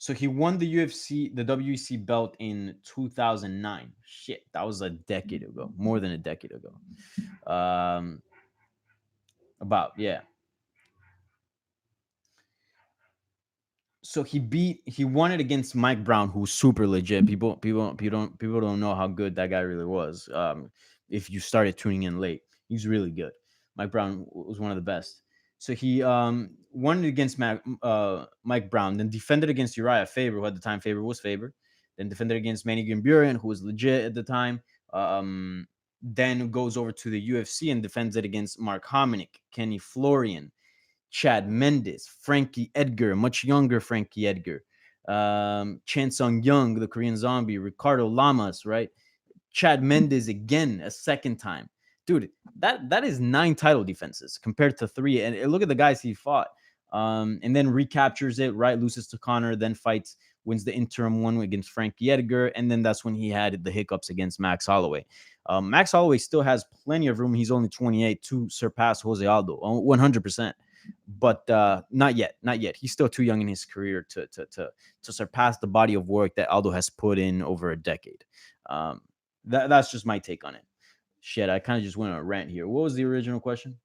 So he won the WEC belt in 2009. Shit, that was a decade ago, more than a decade ago. Yeah. So he won it against Mike Brown, who's super legit. People don't know how good that guy really was. If you started tuning in late, he's really good. Mike Brown was one of the best. So he won it against Mike Brown, then defended against Uriah Faber, who at the time was Faber. Then defended against Manny Gamburyan, who was legit at the time. Then goes over to the UFC and defends it against Mark Hominick, Kenny Florian, Chad Mendes, Frankie Edgar, much younger Frankie Edgar, Chan Sung Young, the Korean Zombie, Ricardo Lamas, right? Chad Mendes again, a second time. dude, that is 9 title defenses compared to 3. And look at the guys he fought. And then recaptures it, right? Loses to Connor, then fights, wins the interim one against Frankie Edgar, and then that's when he had the hiccups against Max Holloway. Max Holloway still has plenty of room. He's only 28 to surpass Jose Aldo, 100%. But not yet, not yet. He's still too young in his career to surpass the body of work that Aldo has put in over a decade. That's just my take on it. Shit, I kind of just went on a rant here. What was the original question?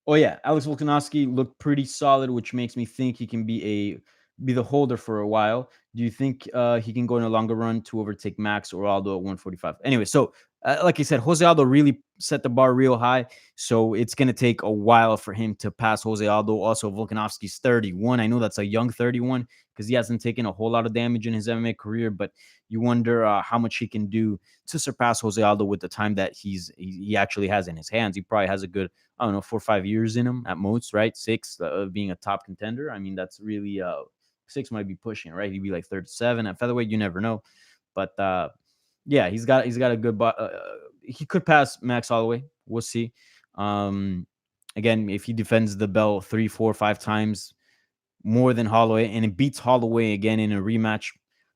Oh yeah, Alex Volkanovski looked pretty solid, which makes me think he can be the holder for a while. Do you think he can go in a longer run to overtake Max or Aldo at 145? Anyway, so like I said, Jose Aldo really set the bar real high, so it's gonna take a while for him to pass Jose Aldo. Also, Volkanovski's 31. I know that's a young 31 because he hasn't taken a whole lot of damage in his MMA career, but you wonder how much he can do to surpass Jose Aldo with the time that he actually has in his hands. He probably has a good, I don't know, 4 or 5 years in him at most, right? 6 of being a top contender. I mean, that's really 6 might be pushing, right? He'd be like 37 at featherweight. You never know, but yeah, he's got a good. He could pass Max Holloway. We'll see. Again, if he defends the belt 3, 4, 5 times more than Holloway and it beats Holloway again in a rematch,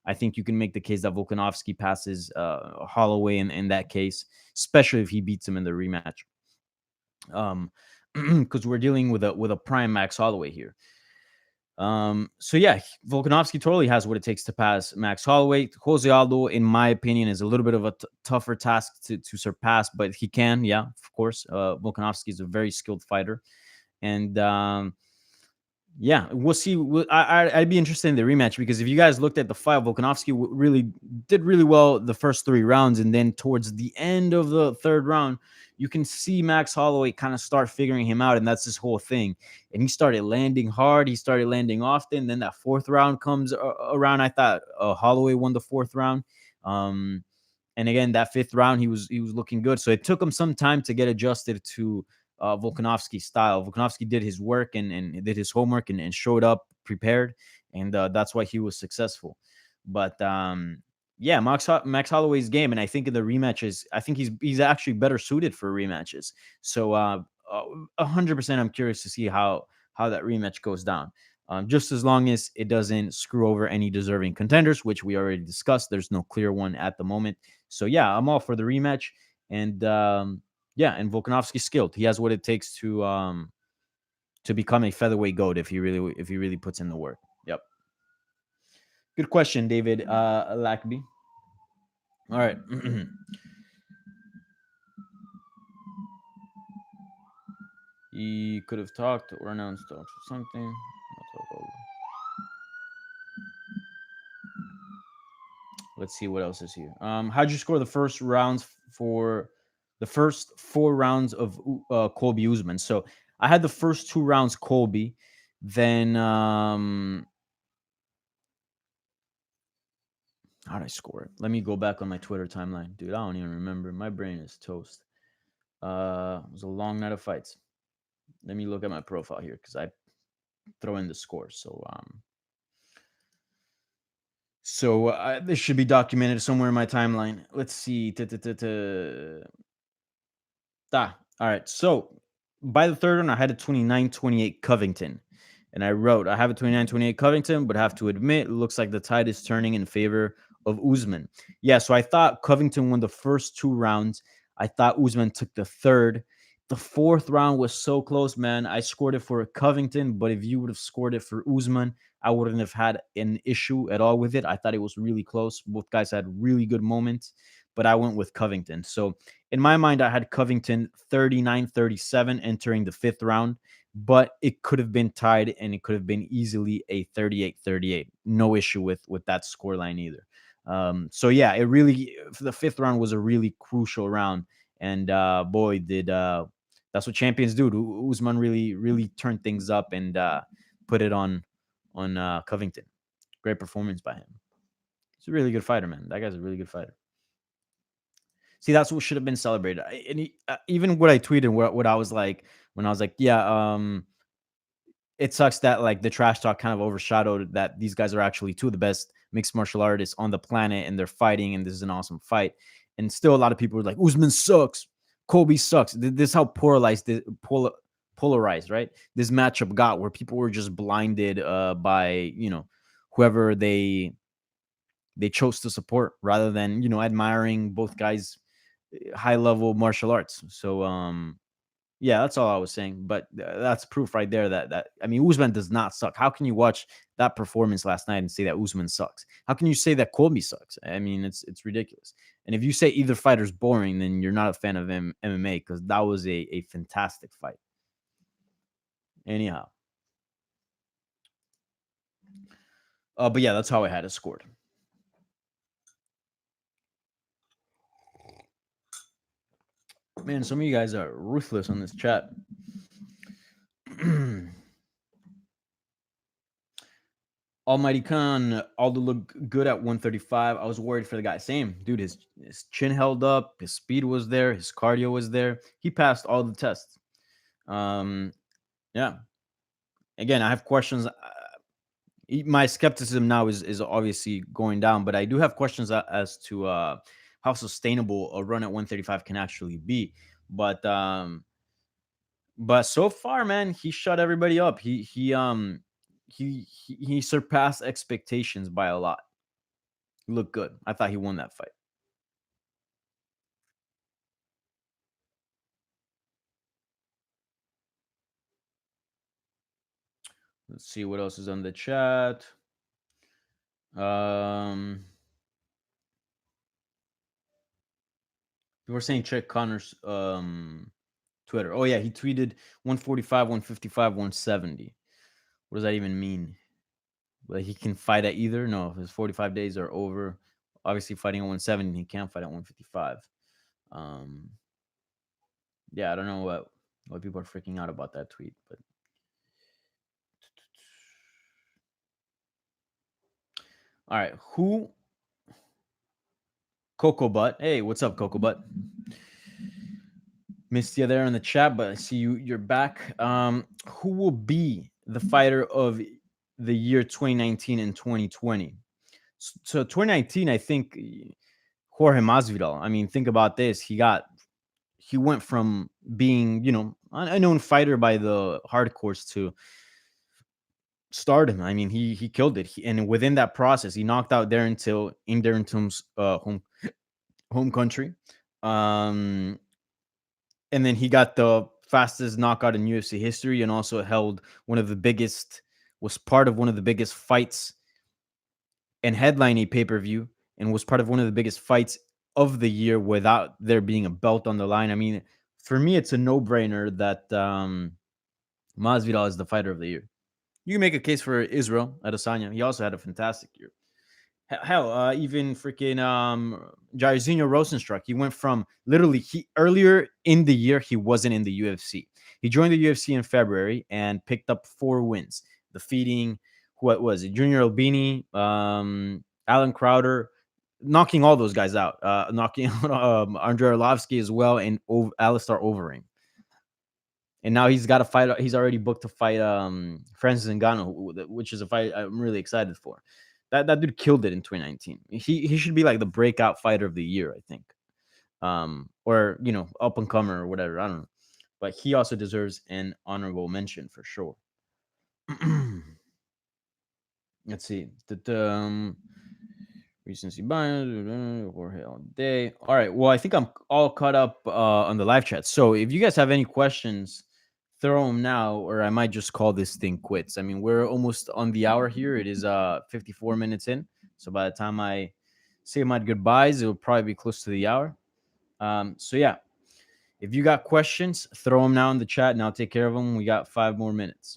I think you can make the case that Volkanovski passes Holloway in that case, especially if he beats him in the rematch. Because we're dealing with a prime Max Holloway here. So yeah, Volkanovski totally has what it takes to pass Max Holloway. Jose Aldo, in my opinion, is a little bit of a tougher task to surpass, but he can, yeah, of course. Volkanovski is a very skilled fighter, and yeah, we'll see. I'd be interested in the rematch because if you guys looked at the fight, Volkanovski really did really well the first 3 rounds, and then towards the end of the 3rd round, you can see Max Holloway kind of start figuring him out, and that's his whole thing. And he started landing hard, he started landing often. Then that 4th round comes around. I thought Holloway won the 4th round. And again, that 5th round, he was looking good. So it took him some time to get adjusted to Volkanovski's style. Volkanovski did his work and did his homework and showed up prepared, and that's why he was successful. But yeah, Max Holloway's game, and I think in the rematches, I think he's actually better suited for rematches. So 100%, I'm curious to see how that rematch goes down. Just as long as it doesn't screw over any deserving contenders, which we already discussed. There's no clear one at the moment. So yeah, I'm all for the rematch. And yeah, and Volkanovski's skilled. He has what it takes to become a featherweight goat if he really puts in the work. Yep. Good question, David Lackby. All right. He could have talked or announced talks or something. Let's see what else is here. How'd you score the first rounds for the first 4 rounds of Colby Usman? So I had the first 2 rounds Colby, then how'd I score it? Let me go back on my Twitter timeline, dude. I don't even remember. My brain is toast. It was a long night of fights. Let me look at my profile here because I throw in the score. So this should be documented somewhere in my timeline. Let's see. All right. So by the 3rd one, I had a 29-28 Covington. And I wrote, I have a 29-28 Covington, but have to admit, it looks like the tide is turning in favor of Usman. Yeah, so I thought Covington won the first 2 rounds. I thought Usman took the 3rd. The 4th round was so close, man. I scored it for Covington, but if you would have scored it for Usman, I wouldn't have had an issue at all with it. I thought it was really close. Both guys had really good moments, but I went with Covington. So in my mind, I had Covington 39-37 entering the 5th round, but it could have been tied and it could have been easily a 38-38. No issue with that scoreline either. So yeah, it really, the 5th round was a really crucial round, and boy, did that's what champions do. Usman really turned things up and put it on Covington. Great performance by him. He's a really good fighter, man. That guy's a really good fighter. See, that's what should have been celebrated. Even what I tweeted, what I was like, when I was like, yeah, it sucks that like the trash talk kind of overshadowed that these guys are actually 2 of the best mixed martial artists on the planet and they're fighting and this is an awesome fight. and still a lot of people were like, Usman sucks, Colby sucks. This is how polarized, right? This matchup got, where people were just blinded by whoever they chose to support, rather than admiring both guys' high level martial arts. So yeah, that's all I was saying. But that's proof right there that I mean, Usman does not suck. How can you watch that performance last night and say that Usman sucks? How can you say that Colby sucks? I mean, it's ridiculous. And if you say either fighter's boring, then you're not a fan of MMA, because that was a fantastic fight. Anyhow, but yeah, that's how I had it scored. Man, some of you guys are ruthless on this chat. Almighty Khan, Aldo looked good at 135. I was worried for the guy. Same, dude. His chin held up. His speed was there. His cardio was there. He passed all the tests. Yeah. Again, I have questions. My skepticism now is obviously going down, but I do have questions as to how sustainable a run at 135 can actually be. But so far, man, he shut everybody up. He surpassed expectations by a lot. He looked good. I thought he won that fight. Let's see what else is on the chat. You were saying check Connor's Twitter. Oh yeah, he tweeted 145, 155, 170. What does that even mean? Like, he can fight at either? No, his 45 days are over. Obviously, fighting at 170, he can't fight at 155. Yeah, I don't know what people are freaking out about that tweet, but all right, who? Coco Butt. Hey, what's up, Coco Butt? Missed you there in the chat, but I see you're back. Who will be the fighter of the year 2019 and 2020? So 2019, I think Jorge Masvidal. I mean, think about this. He went from being, a known fighter by the hardcores to stardom. I mean, he killed it. And within that process, he knocked out Darren Till in Darren Till's home country. And then he got the fastest knockout in UFC history, and also was part of one of the biggest fights and headline a pay-per-view, and was part of one of the biggest fights of the year without there being a belt on the line. I mean, for me, it's a no-brainer that Masvidal is the fighter of the year. You can make a case for Israel Adesanya. He also had a fantastic year. Hell, even freaking Jairzinho Rosenstruck. He went from literally earlier in the year he wasn't in the UFC. He joined the UFC in February and picked up 4 wins, defeating what was it? Junior Albini, Alan Crowder, knocking all those guys out, knocking out Andrei Arlovsky as well, and Alistair Overeem. And now he's got a fight. He's already booked to fight Francis Ngannou, which is a fight I'm really excited for. That dude killed it in 2019. He should be like the breakout fighter of the year, I think. Or up and comer or whatever. I don't know. But he also deserves an honorable mention for sure. Let's see. Recency bias, Jorge all day. All right. Well, I think I'm all caught up on the live chat. So if you guys have any questions, throw them now, or I might just call this thing quits. I mean, we're almost on the hour here. It is 54 minutes in. So by the time I say my goodbyes, it'll probably be close to the hour. So yeah, if you got questions, throw them now in the chat, and I'll take care of them. We got 5 more minutes.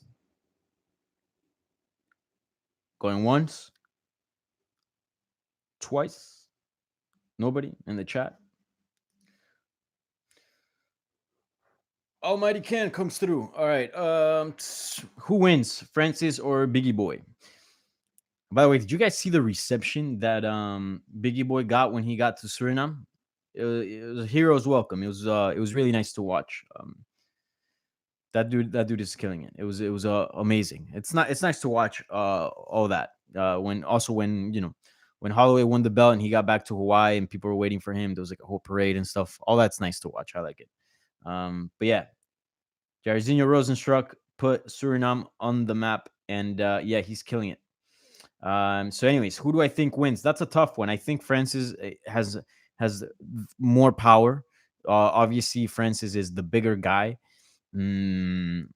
Going once, twice. Nobody in the chat. Almighty Ken comes through. All right. Who wins, Francis or Biggie Boy? By the way, did you guys see the reception that Biggie Boy got when he got to Suriname? It was a hero's welcome. It was really nice to watch. That dude is killing it. It was when when Holloway won the belt and he got back to Hawaii and people were waiting for him, there was like a whole parade and stuff. All that's nice to watch. I like it. But yeah, Jairzinho Rosenstruck put Suriname on the map, and yeah, he's killing it. So, anyways, who do I think wins? That's a tough one. I think Francis has more power. Obviously, Francis is the bigger guy. Mm,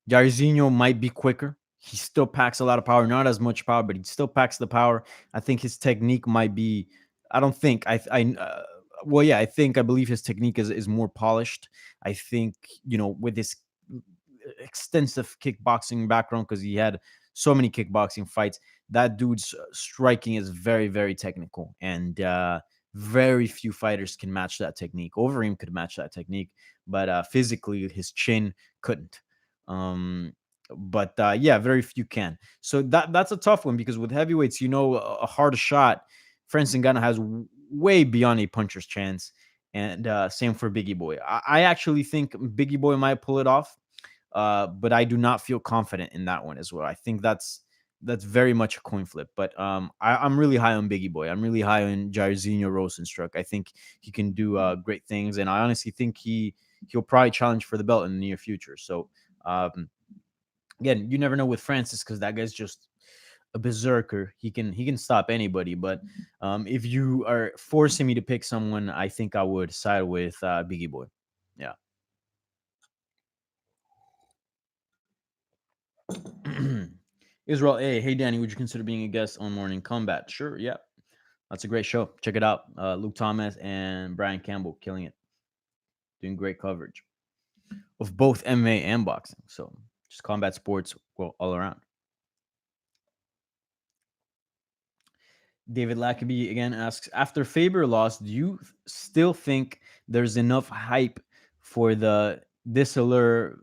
Jairzinho might be quicker. He still packs a lot of power, not as much power, but he still packs the power. I think his technique might be. I don't think well, yeah, I believe his technique is more polished. I think with his extensive kickboxing background, because he had so many kickboxing fights, that dude's striking is very, very technical, and very few fighters can match that technique. Overeem could match that technique, but physically his chin couldn't. But yeah, very few can. So that's a tough one, because with heavyweights, a hard shot, Francis Ngannou has way beyond a puncher's chance. And same for Biggie Boy. I actually think Biggie Boy might pull it off, but I do not feel confident in that one as well. I think that's very much a coin flip. But I'm really high on Biggie Boy. I'm really high on Jairzinho Rosenstruck. I think he can do great things, and I honestly think he'll probably challenge for the belt in the near future. So again, you never know with Francis, because that guy's just a berserker. He can stop anybody. But if you are forcing me to pick someone, I think I would side with Biggie Boy. Yeah. Israel A. Hey Danny, would you consider being a guest on Morning Combat? Sure. Yeah. That's a great show. Check it out. Luke Thomas and Brian Campbell killing it, doing great coverage of both MMA and boxing. So just combat sports, well, all around. David Lackaby again asks, after Faber lost, do you still think there's enough hype for the Dissler?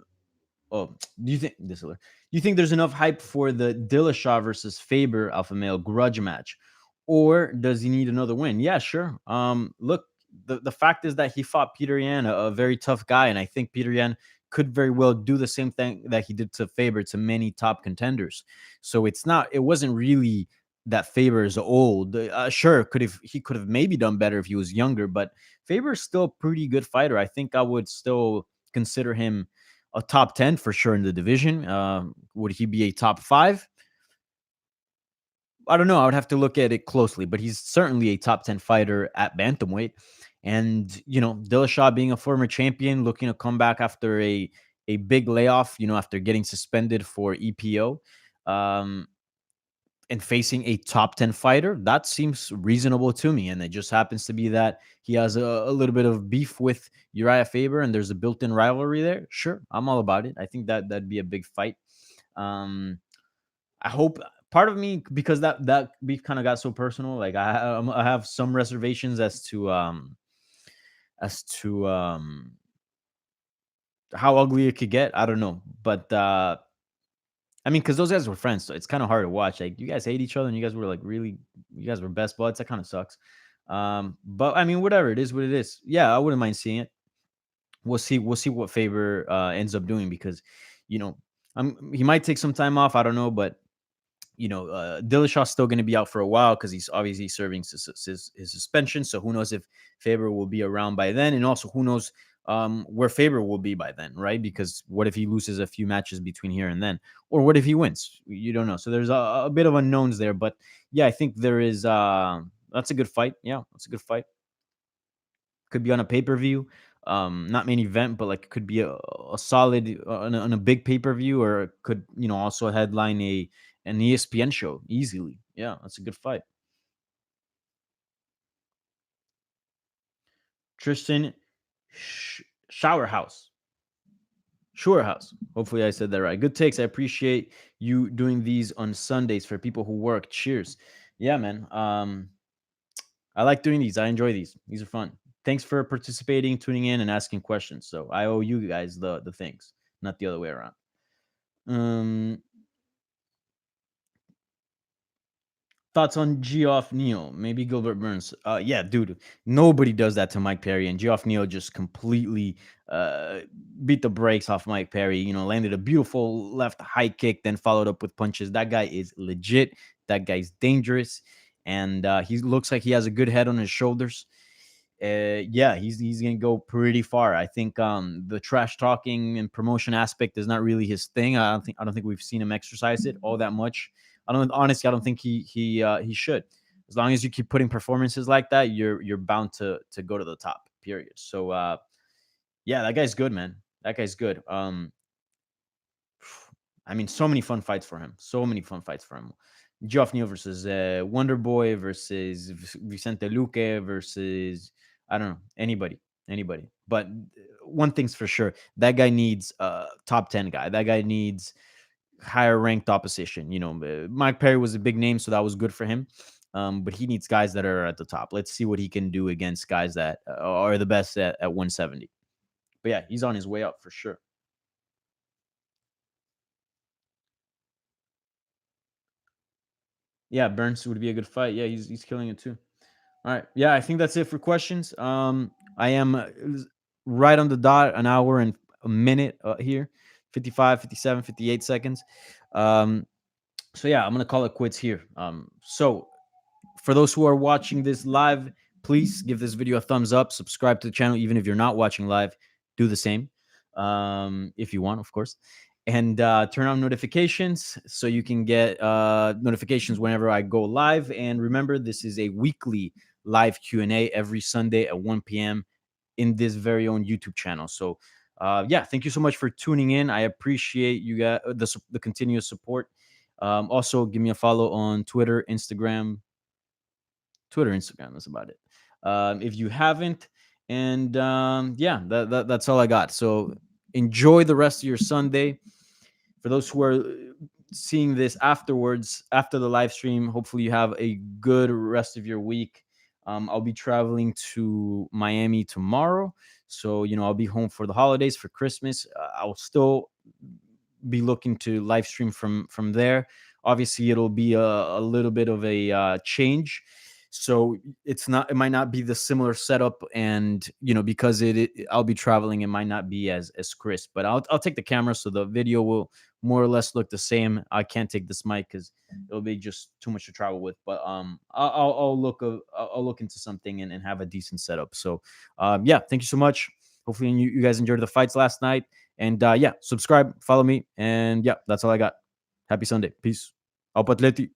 Oh, do you think Dissler? Do you think there's enough hype for the Dillashaw versus Faber alpha male grudge match, or does he need another win? Yeah, sure. Look, the fact is that he fought Peter Yan, a very tough guy, and I think Peter Yan could very well do the same thing that he did to Faber to many top contenders. So it wasn't really that Faber is old. Sure, he could have maybe done better if he was younger, but Faber is still a pretty good fighter. I think I would still consider him a top 10 for sure in the division. Would he be a top 5? I don't know. I would have to look at it closely, but he's certainly a top 10 fighter at bantamweight. And, Dillashaw being a former champion, looking to come back after a big layoff, after getting suspended for EPO, and facing a top 10 fighter, that seems reasonable to me. And it just happens to be that he has a little bit of beef with Uriah Faber, and there's a built-in rivalry there. Sure, I'm all about it. I think that'd be a big fight. I hope, part of me, because that beef kind of got so personal, like I have some reservations as to how ugly it could get. I don't know, but I mean, because those guys were friends, so it's kind of hard to watch. Like, you guys hate each other, and you guys were you guys were best buds. That kind of sucks. But I mean, whatever, it is what it is. Yeah, I wouldn't mind seeing it. We'll see. We'll see what Faber ends up doing, because, you know, he might take some time off. I don't know, but Dillashaw's still going to be out for a while, because he's obviously serving his suspension. So who knows if Faber will be around by then, and also who knows where Faber will be by then, right? Because what if he loses a few matches between here and then, or what if he wins? You don't know. So there's a bit of unknowns there, but yeah, I think there is. That's a good fight. Yeah, that's a good fight. Could be on a pay-per-view, not main event, but like it could be a solid on a big pay-per-view, or it could also headline an ESPN show easily. Yeah, that's a good fight. Tristan Showerhouse. Shorehouse. Hopefully I said that right. Good takes. I appreciate you doing these on Sundays for people who work. Cheers. Yeah, man. I like doing these. I enjoy these. These are fun. Thanks for participating, tuning in, and asking questions. So I owe you guys the things, not the other way around. Um, Thoughts on Geoff Neal? Maybe Gilbert Burns. Yeah, dude, nobody does that to Mike Perry, and Geoff Neal just completely uh, beat the brakes off Mike Perry. Landed a beautiful left high kick, then followed up with punches. That guy is legit. That guy's dangerous, and he looks like he has a good head on his shoulders. Yeah, he's gonna go pretty far. I think the trash talking and promotion aspect is not really his thing. I don't think we've seen him exercise it all that much. I don't think he should. As long as you keep putting performances like that, you're bound to go to the top. Period. So yeah, that guy's good, man. That guy's good. I mean, so many fun fights for him. So many fun fights for him. Geoff Neal versus Wonder Boy versus Vicente Luque versus I don't know anybody. But one thing's for sure, that guy needs a top 10 guy. That guy needs higher ranked opposition. Mike Perry was a big name, so that was good for him. But he needs guys that are at the top. Let's see what he can do against guys that are the best at 170. But yeah, he's on his way up for sure. Yeah, Burns would be a good fight. Yeah, he's killing it too. All right. Yeah, I think that's it for questions. I am right on the dot, an hour and a minute here, 55, 57, 58 seconds. So yeah, I'm gonna call it quits here. So for those who are watching this live, please give this video a thumbs up, subscribe to the channel, even if you're not watching live, do the same. If you want, of course. And turn on notifications so you can get notifications whenever I go live. And remember, this is a weekly live Q&A every Sunday at 1 p.m. in this very own YouTube channel. So yeah, thank you so much for tuning in. I appreciate you guys, the continuous support. Also, give me a follow on Twitter, Instagram. That's about it. If you haven't, and yeah, that's all I got. So enjoy the rest of your Sunday. For those who are seeing this afterwards, after the live stream, hopefully you have a good rest of your week. I'll be traveling to Miami tomorrow, so I'll be home for the holidays, for Christmas. I'll still be looking to live stream from there. Obviously, it'll be a little bit of a change, so it might not be the similar setup, and because I'll be traveling, it might not be as crisp, but I'll take the camera, so the video will more or less look the same. I can't take this mic because it'll be just too much to travel with, but I'll look into something and have a decent setup. So yeah, thank you so much. Hopefully you guys enjoyed the fights last night. And yeah, subscribe, follow me. And yeah, that's all I got. Happy Sunday. Peace. Au Patleti.